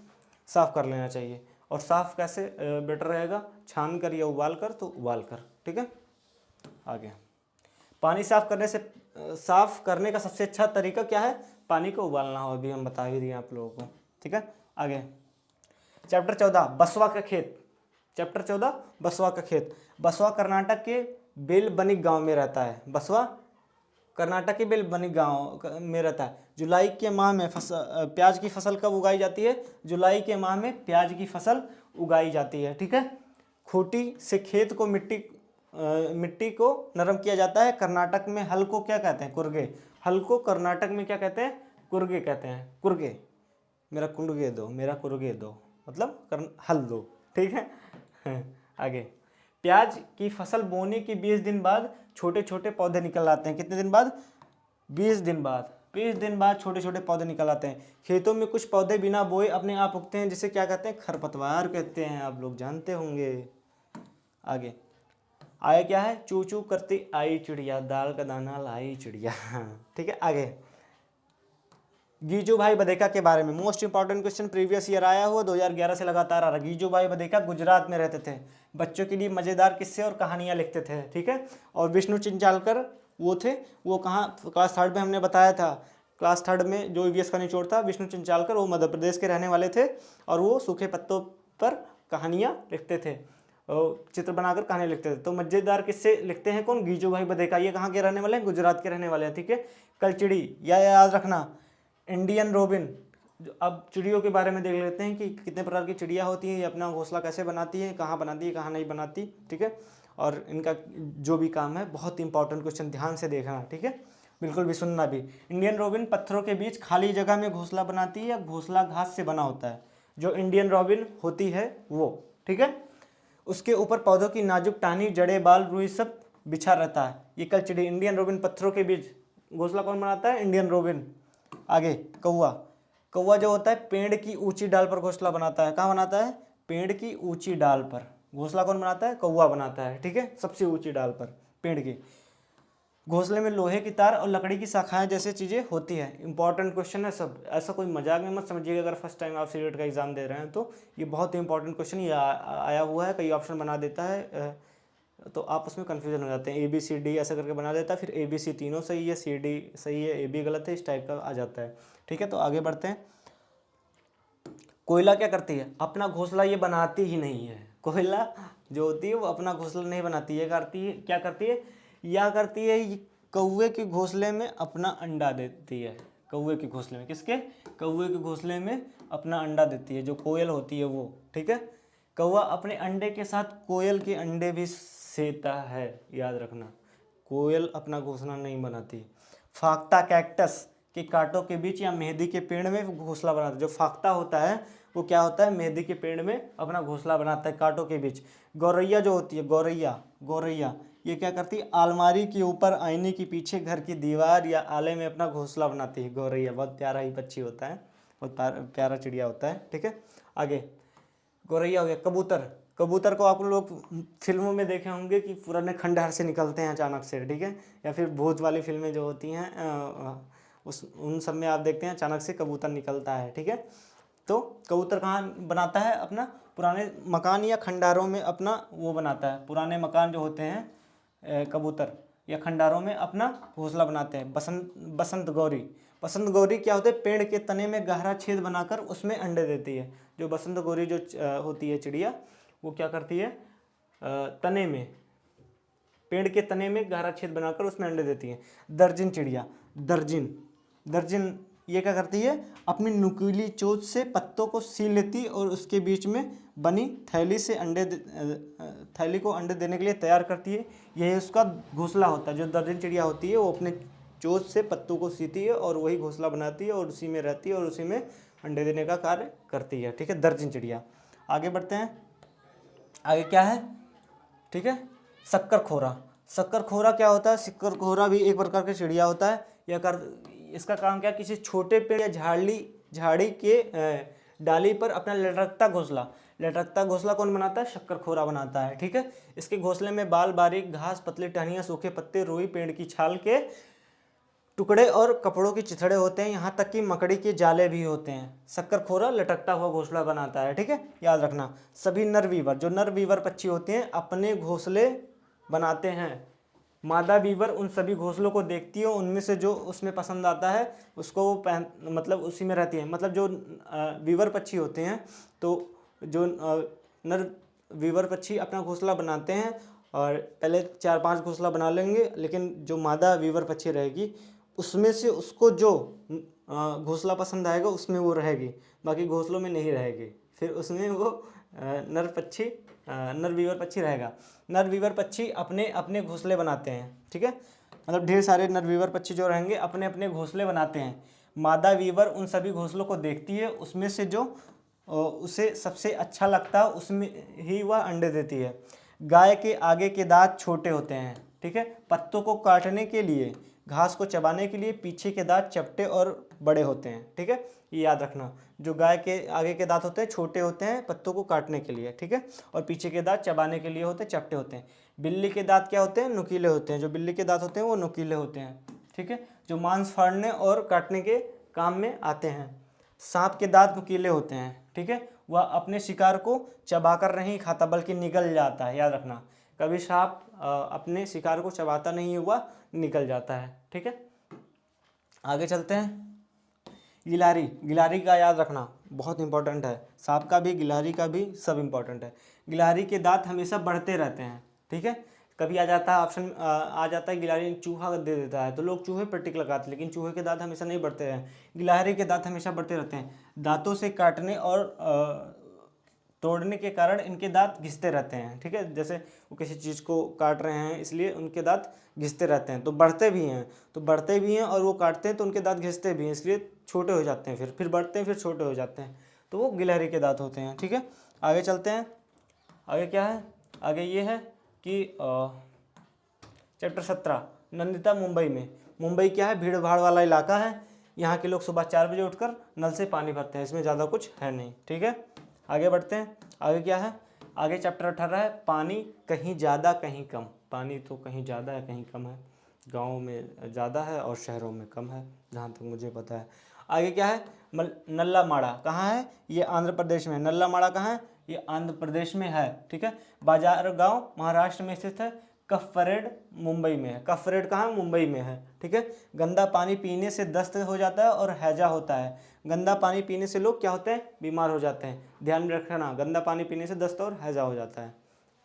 साफ़ कर लेना चाहिए। और साफ़ कैसे बेटर रहेगा, छान कर या उबाल कर, तो उबाल कर, ठीक है। आगे पानी साफ़ करने का सबसे अच्छा तरीका क्या है, पानी को उबालना हो, अभी हम बता ही दिए आप लोगों को, ठीक है। आगे चैप्टर 14, बसवा का खेत। चैप्टर 14, बसवा का खेत। बसवा कर्नाटक के बेलबनिक गांव में रहता है। बसवा कर्नाटक के बेलबनिक गांव में रहता है। जुलाई के माह में प्याज की फसल कब उगाई जाती है, जुलाई के माह में प्याज की फसल उगाई जाती है, ठीक है। खूंटी से खेत को मिट्टी को नरम किया जाता है। कर्नाटक में हल को क्या कहते हैं, कुर्गे। हल को कर्नाटक में क्या कहते हैं, कुर्गे कहते हैं। कुर्गे, मेरा कुर्गे दो मतलब हल दो, ठीक है। आगे प्याज की फसल बोने के 20 दिन बाद छोटे छोटे पौधे निकल आते हैं। कितने दिन बाद, 20 दिन बाद। 20 दिन बाद छोटे छोटे पौधे निकल आते हैं। खेतों में कुछ पौधे बिना बोए अपने आप उगते हैं, जिसे क्या कहते हैं, खरपतवार कहते हैं। आप लोग जानते होंगे। आगे आया क्या है, चू चू करती आई चिड़िया, दाल का दाना लाई चिड़िया, ठीक है। आगे गीजूभाई बधेका के बारे में most important question previous year आया हुआ, 2011 से लगातार आ रहा। गीजूभाई बधेका गुजरात में रहते थे। बच्चों के लिए मज़ेदार किस्से और कहानियाँ लिखते थे, ठीक है। और विष्णु चिंचालकर वो थे, वो कहाँ, क्लास 3 में हमने बताया था। क्लास 3 में जो ईवीएस का निचोड़ था, विष्णु चिंचालकर, वो मध्य प्रदेश के रहने वाले थे और वो सूखे पत्तों पर कहानियाँ लिखते थे, चित्र बनाकर कहानी लिखते थे। तो मजेदार किस्से लिखते हैं कौन, गीजूभाई बधेका। ये कहाँ के रहने वाले हैं, गुजरात के रहने वाले हैं, ठीक है। कलचिड़ी या याद रखना, इंडियन रोबिन अब चिड़ियों के बारे में देख लेते हैं कि कितने प्रकार की चिड़िया होती हैं, ये अपना घोंसला कैसे बनाती है, कहाँ बनाती है, कहाँ नहीं बनाती, ठीक है, और इनका जो भी काम है। बहुत इंपॉर्टेंट क्वेश्चन, ध्यान से देखना, ठीक है, बिल्कुल भी सुनना भी। इंडियन रॉबिन पत्थरों के बीच खाली जगह में घोंसला बनाती है या घोंसला घास से बना होता है? जो इंडियन रॉबिन होती है वो, ठीक है, उसके ऊपर पौधों की नाजुक टहनी, जड़ें, बाल, रुई सब बिछा रहता है। ये कल चिड़ी। इंडियन रॉबिन पत्थरों के बीच घोंसला कौन बनाता है? Indian robin. आगे कौवा। कौवा जो होता है पेड़ की ऊंची डाल पर घोंसला बनाता है। कहाँ बनाता है? पेड़ की ऊंची डाल पर। घोंसला कौन बनाता है? कौवा बनाता है, ठीक है, सबसे ऊंची डाल पर पेड़ की। घोंसले में लोहे की तार और लकड़ी की शाखाएं जैसे चीजें होती है। इंपॉर्टेंट क्वेश्चन है सब, ऐसा कोई मजाक में मत समझिएगा अगर फर्स्ट टाइम आप सीटेट का एग्जाम दे रहे हैं तो। ये बहुत ही इंपॉर्टेंट क्वेश्चन ये आया हुआ है, कई ऑप्शन बना देता है, तो आप उसमें कन्फ्यूजन हो जाते हैं। ABCD ऐसा करके बना देता है, फिर ABC तीनों सही है, CD सही है, AB गलत है, इस टाइप का आ जाता है, ठीक है। तो आगे बढ़ते हैं। कोयला क्या करती है? अपना घोंसला ये बनाती ही नहीं है। कोयला जो होती है वो अपना घोंसला नहीं बनाती है, करती है क्या करती है? या करती है ये कौवे के घोंसले में अपना अंडा देती है। कौवे के घोंसले में, किसके? कौवे के घोंसले में अपना अंडा देती है, जो कोयल होती है वो, ठीक है। कौवा अपने अंडे के साथ कोयल के अंडे भी सेता है, याद रखना। कोयल अपना घोंसला नहीं बनाती। फाख्ता कैक्टस के कांटों के बीच या मेहंदी के पेड़ में घोंसला बनाता है। जो फाख्ता होता है वो क्या होता है? मेहंदी के पेड़ में अपना घोंसला बनाता है कांटों के बीच। गौरैया जो होती है, गौरैया ये क्या करती है? अलमारी के ऊपर, आईने के पीछे, घर की दीवार या आले में अपना घोंसला बनाती है। गौरैया बहुत प्यारा ही पक्षी होता है, बहुत प्यारा चिड़िया होता है, ठीक है। आगे गौरैया हो गया। कबूतर। कबूतर को आप लोग फिल्मों में देखे होंगे कि पुराने खंडहर से निकलते हैं अचानक से, ठीक है, या फिर भूत वाली फिल्में जो होती हैं उन सब में आप देखते हैं अचानक से कबूतर निकलता है, ठीक है। तो कबूतर कहाँ बनाता है? अपना पुराने मकान या खंडारों में अपना वो बनाता है। पुराने मकान जो होते हैं कबूतर या खंडारों में अपना घोंसला बनाते हैं। बसंत गौरी क्या होते हैं? पेड़ के तने में गहरा छेद बनाकर उसमें अंडे देती है। जो बसंत गौरी जो होती है चिड़िया, वो क्या करती है? तने में, पेड़ के तने में गहरा छेद बनाकर उसमें अंडे देती है। दर्जिन चिड़िया। दर्जिन ये क्या करती है? अपनी नुकीली चोंच से पत्तों को सील लेती है और उसके बीच में बनी थैली से थैली को अंडे देने के लिए तैयार करती है। यही उसका घोंसला होता है। जो दर्जन चिड़िया होती है वो अपने चोंच से पत्तों को सीती है और वही घोंसला बनाती है और उसी में रहती है और उसी में अंडे देने का कार्य करती है, ठीक है, दर्जन चिड़िया। आगे बढ़ते हैं। आगे क्या है? ठीक है, शक्कर खोरा क्या होता है? शक्कर खोरा भी एक प्रकार का चिड़िया होता है। इसका काम क्या? किसी छोटे पेड़ या झाड़ी के डाली पर अपना लटकता घोंसला कौन बनाता है? शक्कर खोरा बनाता है, ठीक है। इसके घोंसले में बाल, बारीक घास, पतली टहनियाँ, सूखे पत्ते, रुई, पेड़ की छाल के टुकड़े और कपड़ों की चिथड़े होते हैं। यहाँ तक कि मकड़ी के जाले भी होते हैं। शक्करखोरा लटकता हुआ घोंसला बनाता है, ठीक है, याद रखना। सभी नर वीवर पक्षी होते हैं अपने घोंसले बनाते हैं। मादा वीवर उन सभी घोंसलों को देखती है, उनमें से जो उसमें पसंद आता है उसको वो मतलब उसी में रहती है। मतलब जो वीवर पक्षी होते हैं, तो जो नर वीवर पक्षी अपना घोंसला बनाते हैं और पहले 4-5 घोंसला बना लेंगे, लेकिन जो मादा वीवर पक्षी रहेगी उसमें से उसको जो घोंसला पसंद आएगा उसमें वो रहेगी, बाकी घोंसलों में नहीं रहेगी। फिर उसमें वो नर वीवर पक्षी रहेगा। नर वीवर पक्षी अपने अपने घोंसले बनाते हैं, ठीक है, मतलब ढेर सारे नर वीवर पक्षी जो रहेंगे अपने अपने घोंसले बनाते हैं। मादा वीवर उन सभी घोंसलों को देखती है, उसमें से जो उसे सबसे अच्छा लगता है उसमें ही वह अंडे देती है। गाय के आगे के दांत छोटे होते हैं, ठीक है, पत्तों को काटने के लिए, घास को चबाने के लिए पीछे के दांत चपटे और बड़े होते हैं, ठीक है, ये याद रखना। जो गाय के आगे के दांत होते हैं छोटे होते हैं पत्तों को काटने के लिए, ठीक है, और पीछे के दांत चबाने के लिए होते हैं, चपटे होते हैं। बिल्ली के दांत क्या होते हैं? नुकीले होते हैं। जो बिल्ली के दांत होते हैं वो नुकीले होते हैं, ठीक है, जो मांस फाड़ने और काटने के काम में आते हैं। सांप के दांत नुकीले होते हैं, ठीक है, वह अपने शिकार को चबाकर नहीं खाता बल्कि निगल जाता है, याद रखना। कभी सांप अपने शिकार को चबाता नहीं हुआ निकल जाता है, ठीक है। आगे चलते हैं। गिलहरी का याद रखना बहुत इंपॉर्टेंट है। सांप का भी, गिलहरी का भी, सब इंपॉर्टेंट है। गिलहरी के दांत हमेशा बढ़ते रहते हैं, ठीक है, कभी आ जाता है ऑप्शन आ जाता है गिलहरी चूहा दे देता है, तो लोग चूहे पर टिक लगाते हैं, लेकिन चूहे के दांत हमेशा नहीं बढ़ते हैं, गिलहरी के दांत हमेशा बढ़ते रहते हैं। दांतों से काटने और तोड़ने के कारण इनके दांत घिसते रहते हैं, ठीक है, जैसे वो किसी चीज़ को काट रहे हैं इसलिए उनके दांत घिसते रहते हैं, तो बढ़ते भी हैं, तो बढ़ते भी हैं और वो काटते हैं तो उनके दांत घिसते भी हैं, इसलिए छोटे हो जाते हैं, फिर बढ़ते हैं, फिर छोटे हो जाते हैं, तो वो गिलहरी के दांत होते हैं, ठीक है। आगे चलते हैं, आगे क्या है, आगे ये है कि चैप्टर 17 नंदिता मुंबई में। मुंबई क्या है, भीड़ भाड़ वाला इलाका है, यहाँ के लोग सुबह 4 बजे उठकर नल से पानी भरते हैं, इसमें ज़्यादा कुछ है नहीं, ठीक है। आगे बढ़ते हैं, आगे क्या है, आगे चैप्टर 18 है पानी कहीं ज़्यादा कहीं कम। पानी तो कहीं ज़्यादा है कहीं कम है, गाँव में ज़्यादा है और शहरों में कम है, जहाँ तक मुझे पता है। आगे क्या है, नल्ला माड़ा कहाँ है, ये आंध्र प्रदेश में है। नल्ला माड़ा कहाँ है, ये आंध्र प्रदेश में है, ठीक है। बाजार गांव महाराष्ट्र में स्थित है। कफ परेड मुंबई में है। कफ परेड कहाँ है, मुंबई में है, ठीक है। गंदा पानी पीने से दस्त हो जाता है और हैजा होता है। गंदा पानी पीने से लोग क्या होते हैं, बीमार हो जाते हैं, ध्यान में रखना, गंदा पानी पीने से दस्त और हैजा हो जाता है,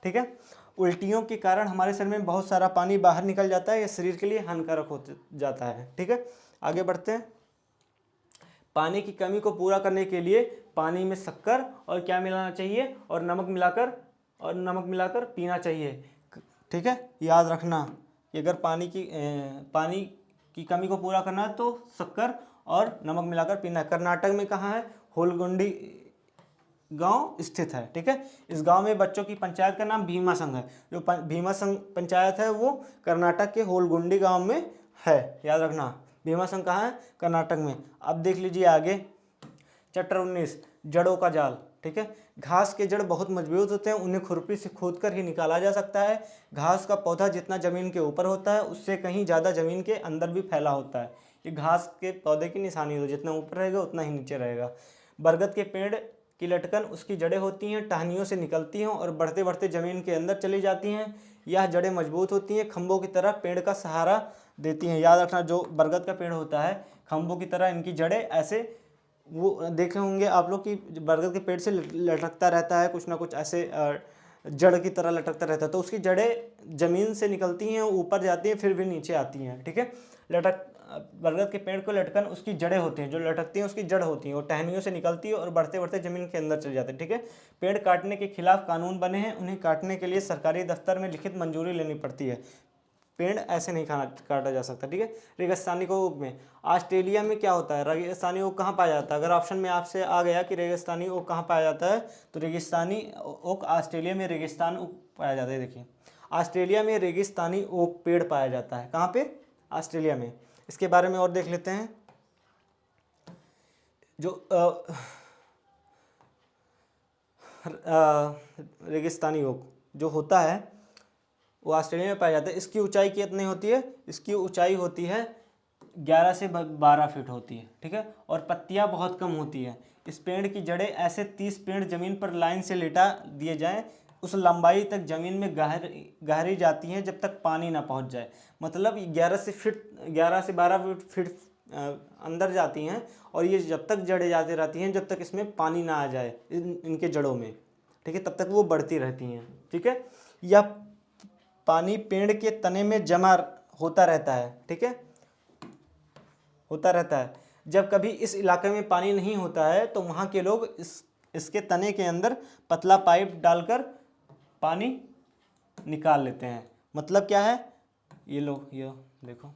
ठीक है। उल्टियों के कारण हमारे शरीर में बहुत सारा पानी बाहर निकल जाता है, यह शरीर के लिए हानिकारक हो जाता है, ठीक है। आगे बढ़ते हैं, पानी की कमी को पूरा करने के लिए पानी में शक्कर और क्या मिलाना चाहिए, और नमक मिलाकर पीना चाहिए, ठीक है। याद रखना कि अगर पानी की कमी को पूरा करना है तो शक्कर और नमक मिलाकर पीना है। कर्नाटक में कहाँ है, होलगुंडी गांव स्थित है, ठीक है। इस गांव में बच्चों की पंचायत का नाम भीमा संघ है। जो भीमा संघ पंचायत है वो कर्नाटक के होलगुंडी गांव में है, याद रखना। भीमा संघ कहाँ है, कर्नाटक में। अब देख लीजिए आगे चैप्टर 19 जड़ों का जाल, ठीक है। घास के जड़ बहुत मजबूत होते हैं, उन्हें खुरपी से खोदकर ही निकाला जा सकता है। घास का पौधा जितना जमीन के ऊपर होता है उससे कहीं ज़्यादा जमीन के अंदर भी फैला होता है। ये घास के पौधे की निशानी हो, जितना ऊपर रहेगा उतना ही नीचे रहेगा। बरगद के पेड़ की लटकन उसकी जड़ें होती हैं, टहनियों से निकलती हैं और बढ़ते बढ़ते ज़मीन के अंदर चली जाती हैं। यह जड़ें मजबूत होती हैं, खंभों की तरह पेड़ का सहारा देती हैं। याद रखना, जो बरगद का पेड़ होता है खंभों की तरह इनकी जड़ें ऐसे, वो देखे होंगे आप लोग कि बरगद के पेड़ से लटकता रहता है, कुछ ना कुछ ऐसे जड़ की तरह लटकता रहता है, तो उसकी जड़ें ज़मीन से निकलती हैं, ऊपर जाती हैं, फिर भी नीचे आती हैं, ठीक है। बरगद के पेड़ को लटकन उसकी जड़ें होती हैं, जो लटकती हैं उसकी जड़ होती हैं, वो टहनियों से निकलती है और बढ़ते बढ़ते ज़मीन के अंदर चले जाते हैं, ठीक है। पेड़ काटने के खिलाफ कानून बने हैं, उन्हें काटने के लिए सरकारी दफ्तर में लिखित मंजूरी लेनी पड़ती है। पेड़ ऐसे नहीं काटा जा सकता, ठीक है। रेगिस्तानी ओक में, ऑस्ट्रेलिया में क्या होता है, रेगिस्तानी ओक कहाँ पाया जाता है। अगर ऑप्शन में आपसे आ गया कि रेगिस्तानी ओक कहाँ पाया जाता है, तो रेगिस्तानी ओक ऑस्ट्रेलिया में रेगिस्तान ओक पाया जाता है। देखिए, ऑस्ट्रेलिया में रेगिस्तानी ओक पेड़ पाया जाता है, कहाँ पे, ऑस्ट्रेलिया में। इसके बारे में और देख लेते हैं। जो रेगिस्तानी ओक जो होता है वो ऑस्ट्रेलिया में पाया जाता है। इसकी ऊंचाई कितनी होती है, इसकी ऊंचाई होती है 11 से 12 फीट होती है, ठीक है। और पत्तियां बहुत कम होती है। इस पेड़ की जड़ें ऐसे 30 पेड़ जमीन पर लाइन से लेटा दिए जाएं, उस लंबाई तक जमीन में गहरी जाती हैं जब तक पानी ना पहुंच जाए। मतलब 11 से 12 फीट अंदर जाती हैं, और ये जब तक जड़ें जाती रहती हैं जब तक इसमें पानी ना आ जाए इनके जड़ों में, ठीक है, तब तक वो बढ़ती रहती हैं, ठीक है। यह पानी पेड़ के तने में जमा होता रहता है, ठीक है, होता रहता है। जब कभी इस इलाके में पानी नहीं होता है तो वहाँ के लोग इसके तने के अंदर पतला पाइप डालकर पानी निकाल लेते हैं। मतलब क्या है, ये देखो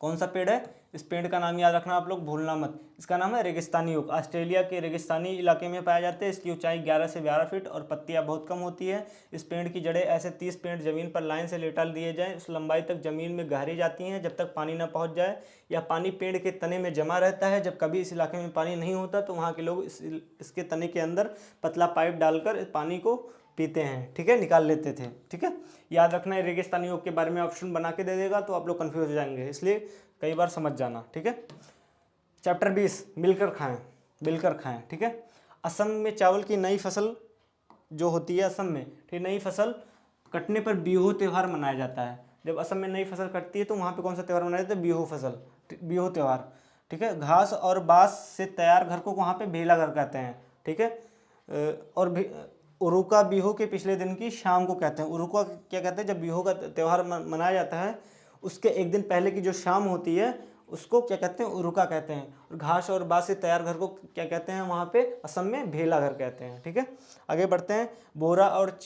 कौन सा पेड़ है, इस पेड़ का नाम याद रखना आप लोग, भूलना मत। इसका नाम है रेगिस्तानी ओक। ऑस्ट्रेलिया के रेगिस्तानी इलाके में पाया जाते हैं। इसकी ऊंचाई 11 से 12 फीट और पत्तियां बहुत कम होती है। इस पेड़ की जड़ें ऐसे 30 पेड़ जमीन पर लाइन से लेटा दिए जाएं, उस लंबाई तक जमीन में गहरी जाती हैं जब तक पानी न पहुंच जाए। यह पानी पेड़ के तने में जमा रहता है। जब कभी इस इलाके में पानी नहीं होता तो वहाँ के लोग इसके तने के अंदर पतला पाइप डालकर पानी को पीते हैं, ठीक है, निकाल लेते थे, ठीक है। याद रखना है, रेगिस्तानी ओक के बारे में ऑप्शन बना के दे देगा तो आप लोग कंफ्यूज हो जाएंगे, इसलिए कई बार समझ जाना, ठीक है। चैप्टर 20 मिलकर खाएं, ठीक है। असम में चावल की नई फसल जो होती है, असम में ठीक नई फसल कटने पर बिहू त्यौहार मनाया जाता है। जब असम में नई फसल कटती है तो वहाँ पे कौन सा त्यौहार मनाया जाता है, बिहू त्यौहार, ठीक है। घास और बांस से तैयार घर को वहाँ पे भेला घर कहते हैं, ठीक है। और उरुका बिहू के पिछले दिन की शाम को कहते हैं। उरुका क्या कहते हैं, जब बिहू का त्यौहार मनाया जाता है उसके एक दिन पहले की जो शाम होती है उसको क्या कहते हैं, उरुका कहते हैं। और घास और बाँस से तैयार घर को क्या कहते हैं, वहाँ पे असम में भेला घर कहते हैं। ठीक है, आगे बढ़ते हैं। बोरा और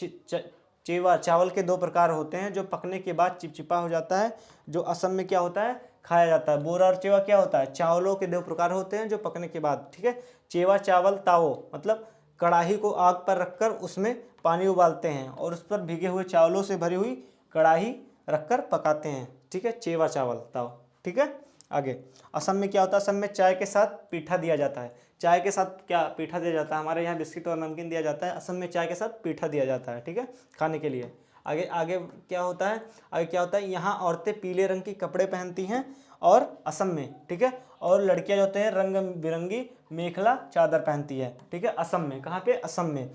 चेवा, चावल के दो प्रकार होते हैं, जो पकने के बाद चिपचिपा हो जाता है, जो असम में क्या होता है, खाया जाता है। बोरा और चेवा क्या होता है, चावलों के दो प्रकार होते हैं जो पकने के बाद। ठीक है, चेवा चावल तावो मतलब कढ़ाई को आग पर रखकर उसमें पानी उबालते हैं और उस पर भीगे हुए चावलों से भरी हुई कढ़ाई रखकर पकाते हैं। ठीक है, चेवा चावल ताव। ठीक है, आगे असम में क्या होता है, असम में चाय के साथ पीठा दिया जाता है। चाय के साथ क्या पीठा दिया जाता है, हमारे यहाँ बिस्किट और नमकीन दिया जाता है, असम में चाय के साथ पीठा दिया जाता है। ठीक है, खाने के लिए। आगे आगे क्या होता है, आगे क्या होता है, यहाँ औरतें पीले रंग के कपड़े पहनती हैं और असम में। ठीक है, और लड़कियां जो होते हैं रंग बिरंगी मेखला चादर पहनती है। ठीक है, असम में। कहाँ पे, असम में।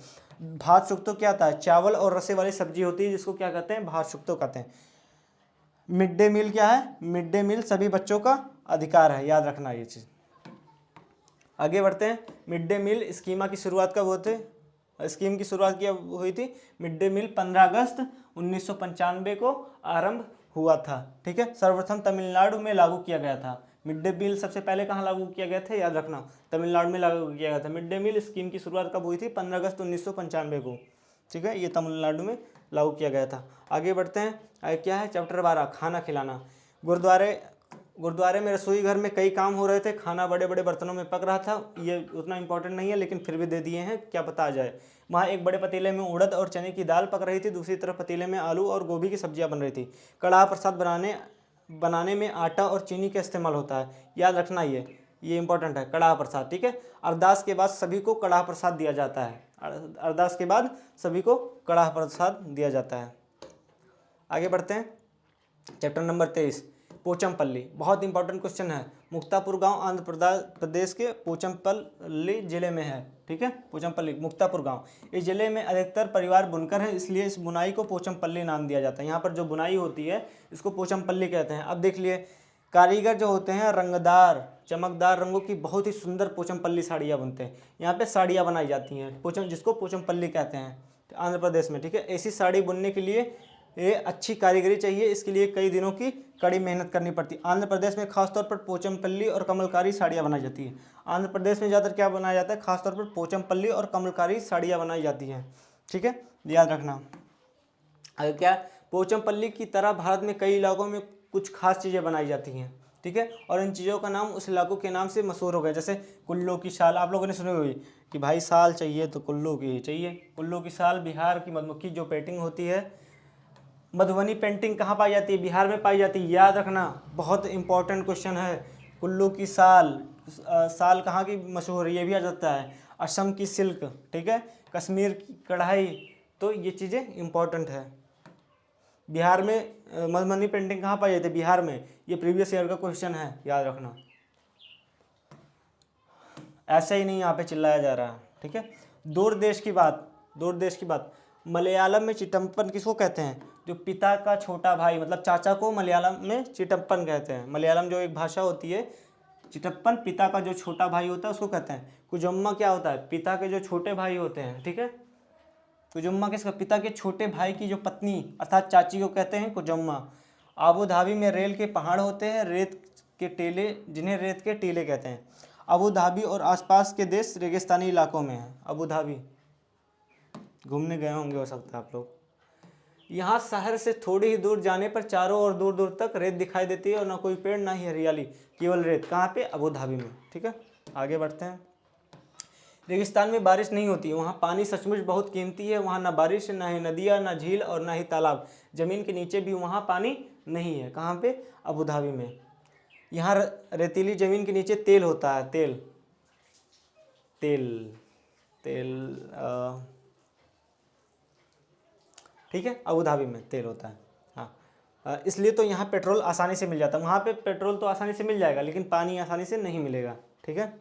भात शुक्तो क्या होता है, चावल और रसे वाली सब्जी होती है जिसको क्या कहते हैं, भात शुक्तो कहते हैं। मिड डे मील क्या है, मिड डे मील सभी बच्चों का अधिकार है, याद रखना ये चीज़। आगे बढ़ते हैं। मिड डे मील स्कीमा की शुरुआत कब होते, स्कीम की शुरुआत क्या हुई थी, मिड डे मील 15 अगस्त 1995 को आरंभ हुआ था। ठीक है, सर्वप्रथम तमिलनाडु में लागू किया गया था। मिड डे मील सबसे पहले कहाँ लागू किया गया था, याद रखना, तमिलनाडु में लागू किया गया था। मिड डे मील स्कीम की शुरुआत कब हुई थी, 15 अगस्त 1995 को। ठीक है, ये तमिलनाडु में लागू किया गया था। आगे बढ़ते हैं। आगे क्या है, चैप्टर 12 खाना खिलाना। गुरुद्वारे में रसोई घर में कई काम हो रहे थे, खाना बड़े बड़े बर्तनों में पक रहा था। ये उतना इंपॉर्टेंट नहीं है लेकिन फिर भी दे दिए हैं, क्या पता आ जाए। वहाँ एक बड़े पतीले में उड़द और चने की दाल पक रही थी, दूसरी तरफ पतीले में आलू और गोभी की सब्जियां बन रही थी। कड़ाह प्रसाद बनाने में आटा और चीनी का इस्तेमाल होता है, याद रखना ये इंपॉर्टेंट है, कड़ाह प्रसाद। ठीक है, अरदास के बाद सभी को कड़ाह प्रसाद दिया जाता है। अरदास के बाद सभी को कड़ाह प्रसाद दिया जाता है। आगे बढ़ते हैं। चैप्टर नंबर 23 पोचमपल्ली, बहुत इंपॉर्टेंट क्वेश्चन है। मुक्तापुर गांव आंध्र प्रदेश के पोचमपल्ली जिले में है। ठीक है, पोचमपल्ली मुक्तापुर गांव, इस जिले में अधिकतर परिवार बुनकर हैं, इसलिए इस बुनाई को पोचमपल्ली नाम दिया जाता है। यहाँ पर जो बुनाई होती है इसको पोचमपल्ली कहते हैं। अब देख लिए, कारीगर जो होते हैं रंगदार चमकदार रंगों की बहुत ही सुंदर पोचमपल्ली साड़ियाँ बनते हैं। यहाँ पे साड़ियाँ बनाई जाती हैं जिसको पोचमपल्ली कहते हैं आंध्र प्रदेश में। ठीक है, ऐसी साड़ी बुनने के लिए ये अच्छी कारीगरी चाहिए, इसके लिए कई दिनों की कड़ी मेहनत करनी पड़ती है। आंध्र प्रदेश में खासतौर पर पोचमपल्ली और कमलकारी साड़ियाँ बनाई जाती है। आंध्र प्रदेश में ज़्यादातर क्या बनाया जाता है, खासतौर पर पोचमपल्ली और कमलकारी साड़ियाँ बनाई जाती हैं। ठीक है, याद रखना। अगर क्या, पोचमपल्ली की तरह भारत में कई इलाकों में कुछ खास चीज़ें बनाई जाती हैं। ठीक है, और इन चीज़ों का नाम उस इलाकों के नाम से मशहूर हो गया। जैसे कुल्लू की शाल, आप लोगों ने सुनी हुई कि भाई साल चाहिए तो कुल्लू की ही चाहिए। कुल्लू की शाल, बिहार की मधुमक्खी जो पेंटिंग होती है, मधुबनी पेंटिंग कहाँ पाई जाती है, बिहार में पाई जाती है, याद रखना, बहुत इंपॉर्टेंट क्वेश्चन है। कुल्लू की साल, साल कहाँ की मशहूर है, ये भी आ जाता है। असम की सिल्क, ठीक है, कश्मीर की कढ़ाई, तो ये चीज़ें इंपॉर्टेंट है। बिहार में मधुबनी पेंटिंग कहाँ पाई जाती है, बिहार में, ये प्रीवियस ईयर का क्वेश्चन है, याद रखना। ऐसा ही नहीं यहाँ पे चिल्लाया जा रहा है। ठीक है, दूर देश की बात, मलयालम में चिटप्पन किसको कहते हैं, जो पिता का छोटा भाई, मतलब चाचा को मलयालम में चिटप्पन कहते हैं। मलयालम जो एक भाषा होती है, चिटप्पन पिता का जो छोटा भाई होता है उसको कहते हैं। कुजुम्मा क्या होता है, पिता के जो छोटे भाई होते हैं। ठीक है, कुजुम्मा किसका, पिता के छोटे भाई की जो पत्नी अर्थात चाची को कहते हैं कुजुम्मा। आबू धाबी में रेल के पहाड़ होते हैं, रेत के टीले, जिन्हें रेत के टीले कहते हैं। अबू धाबी और आसपास के देश रेगिस्तानी इलाकों में है। अबू धाबी घूमने गए होंगे हो सकता है आप लोग। यहाँ शहर से थोड़ी ही दूर जाने पर चारों ओर दूर दूर तक रेत दिखाई देती है और ना कोई पेड़ ना ही हरियाली, केवल रेत। कहाँ पे, अबू धाबी में। ठीक है, आगे बढ़ते हैं। रेगिस्तान में बारिश नहीं होती, वहाँ पानी सचमुच बहुत कीमती है। वहाँ ना बारिश, ना ही नदियाँ, ना झील और ना ही तालाब, ज़मीन के नीचे भी वहाँ पानी नहीं है। कहाँ पे, अबू धाबी में। यहाँ रेतीली ज़मीन के नीचे तेल होता है, तेल ठीक है, अबू धाबी में तेल होता है। हाँ, इसलिए तो यहाँ पेट्रोल आसानी से मिल जाता है। वहाँ पे पेट्रोल तो आसानी से मिल जाएगा लेकिन पानी आसानी से नहीं मिलेगा। ठीक है,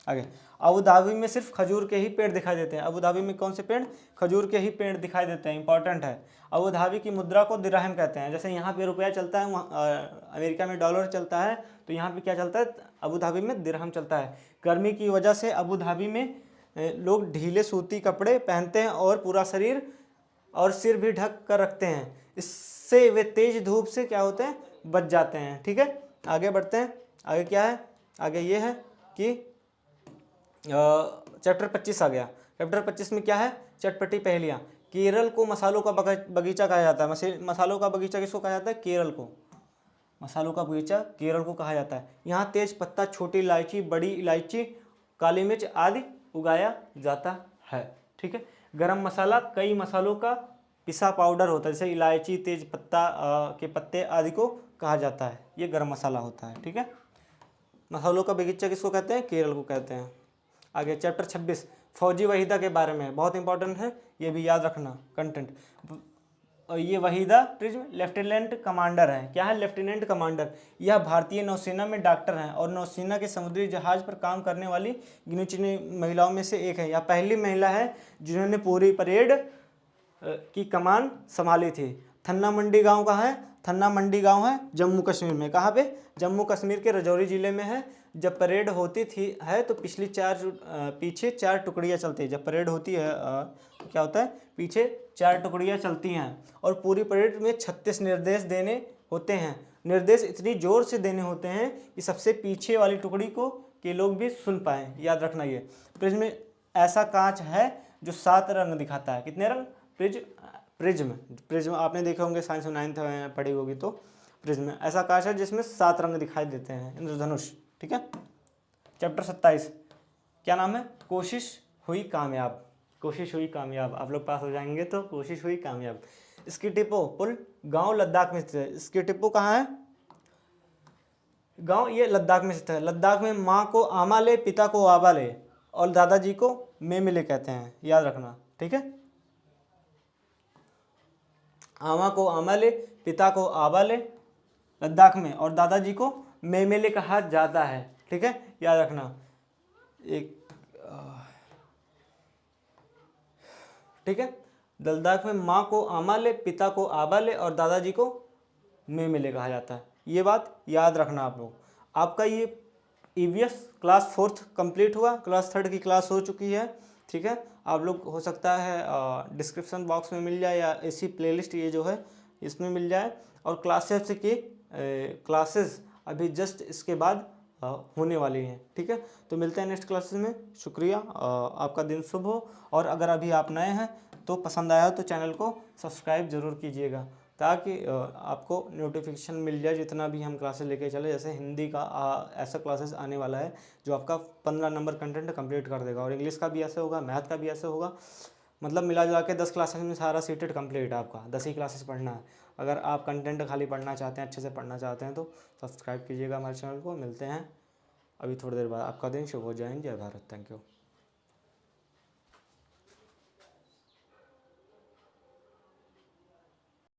आगे। अबू धाबी में सिर्फ खजूर के ही पेड़ दिखाई देते हैं। अबू धाबी में कौन से पेड़, खजूर के ही पेड़ दिखाई देते हैं, इंपॉर्टेंट है। अबू धाबी की मुद्रा को दिरहम कहते हैं। जैसे यहाँ पे रुपया चलता है, वहाँ अमेरिका में डॉलर चलता है, तो यहाँ पे क्या चलता है, अबू धाबी में दिरहम चलता है। गर्मी की वजह से अबू धाबी में लोग ढीले सूती कपड़े पहनते हैं और पूरा शरीर और सिर भी ढक कर रखते हैं। इससे वे तेज धूप से क्या होते हैं, बच जाते हैं। ठीक है, आगे बढ़ते हैं। आगे क्या है, आगे ये है कि चैप्टर 25 आ गया। चैप्टर 25 में क्या है, चटपटी पहेलियाँ। केरल को मसालों का बगीचा कहा जाता है। मसालों का बगीचा किसको कहा जाता है, केरल को। मसालों का बगीचा केरल को कहा जाता है। यहाँ तेज पत्ता, छोटी इलायची, बड़ी इलायची, काली मिर्च आदि उगाया जाता है। ठीक है, गरम मसाला कई मसालों का पिसा पाउडर होता है, जैसे इलायची, तेज पत्ता के पत्ते आदि को कहा जाता है, ये गरम मसाला होता है। ठीक है, मसालों का बगीचा किसको कहते हैं, केरल को कहते हैं। आगे चैप्टर 26 फौजी वहीदा के बारे में, बहुत इंपॉर्टेंट है, ये भी याद रखना कंटेंट। और ये वहीदा प्रिज्म लेफ्टिनेंट कमांडर है। क्या है, लेफ्टिनेंट कमांडर। यह भारतीय नौसेना में डॉक्टर हैं और नौसेना के समुद्री जहाज पर काम करने वाली गिनी चुनी महिलाओं में से एक है। यह पहली महिला है जिन्होंने पूरी परेड की कमान संभाली थी। थन्ना मंडी गांव कहाँ है, थन्ना मंडी गांव है जम्मू कश्मीर में। कहाँ पे, जम्मू कश्मीर के राजौरी जिले में है। जब परेड होती थी है तो पीछे चार टुकड़ियाँ चलती है। जब परेड होती है तो क्या होता है, पीछे 4 टुकड़ियाँ चलती हैं और पूरी परेड में 36 निर्देश देने होते हैं। निर्देश इतनी जोर से देने होते हैं कि सबसे पीछे वाली टुकड़ी को के लोग भी सुन पाएँ। याद रखना, ये प्रिज्म में ऐसा कांच है जो 7 रंग दिखाता है। कितने रंग, प्रिज्म आपने देखे होंगे, साइंस में 9th में पढ़ी होगी तो। प्रिज्म ऐसा कांच है जिसमें 7 रंग दिखाई देते हैं, इंद्रधनुष। ठीक है, चैप्टर 27 क्या नाम है, कोशिश हुई कामयाब। कोशिश हुई कामयाब, आप लोग पास हो जाएंगे तो कोशिश हुई कामयाब। स्कीटिपो पुल गांव लद्दाख में स्थित है। स्कीटिपो कहाँ है, गांव ये लद्दाख में स्थित है। लद्दाख में माँ को आमा ले, पिता को आबा ले और दादाजी को मेमिले कहते हैं, याद रखना। ठीक है, आमा को आमा ले, पिता को आबा ले लद्दाख में, और दादाजी को मेमेले कहा जाता है। ठीक है, याद रखना। ठीक है, लद्दाख में माँ को आमा ले, पिता को आबा ले और दादाजी को मेमेले कहा जाता है। ये बात याद रखना आप लोग। आपका ये EVS क्लास 4th कंप्लीट हुआ, क्लास 3rd की क्लास हो चुकी है। ठीक है, आप लोग हो सकता है डिस्क्रिप्शन बॉक्स में मिल जाए या इसी प्लेलिस्ट ये जो है इसमें मिल जाए। और क्लास 5 की क्लासेस अभी जस्ट इसके बाद होने वाली हैं। ठीक है, तो मिलते हैं नेक्स्ट क्लासेस में। शुक्रिया, आपका दिन शुभ हो। और अगर अभी आप नए हैं तो पसंद आया तो चैनल को सब्सक्राइब ज़रूर कीजिएगा, ताकि आपको नोटिफिकेशन मिल जाए जितना भी हम क्लासेस लेके चले। जैसे हिंदी का ऐसा क्लासेस आने वाला है जो आपका 15 नंबर कंटेंट कंप्लीट कर देगा, और इंग्लिश का भी ऐसे होगा, मैथ का भी ऐसे होगा। मतलब मिला जुला के 10 क्लासेस में सारा सीटेड कंप्लीट है आपका, 10 ही क्लासेस पढ़ना है। अगर आप कंटेंट खाली पढ़ना चाहते हैं, अच्छे से पढ़ना चाहते हैं तो सब्सक्राइब कीजिएगा हमारे चैनल को। मिलते हैं अभी थोड़ी देर बाद। आपका दिन शुभ हो, जय हिंद, जय भारत, थैंक यू।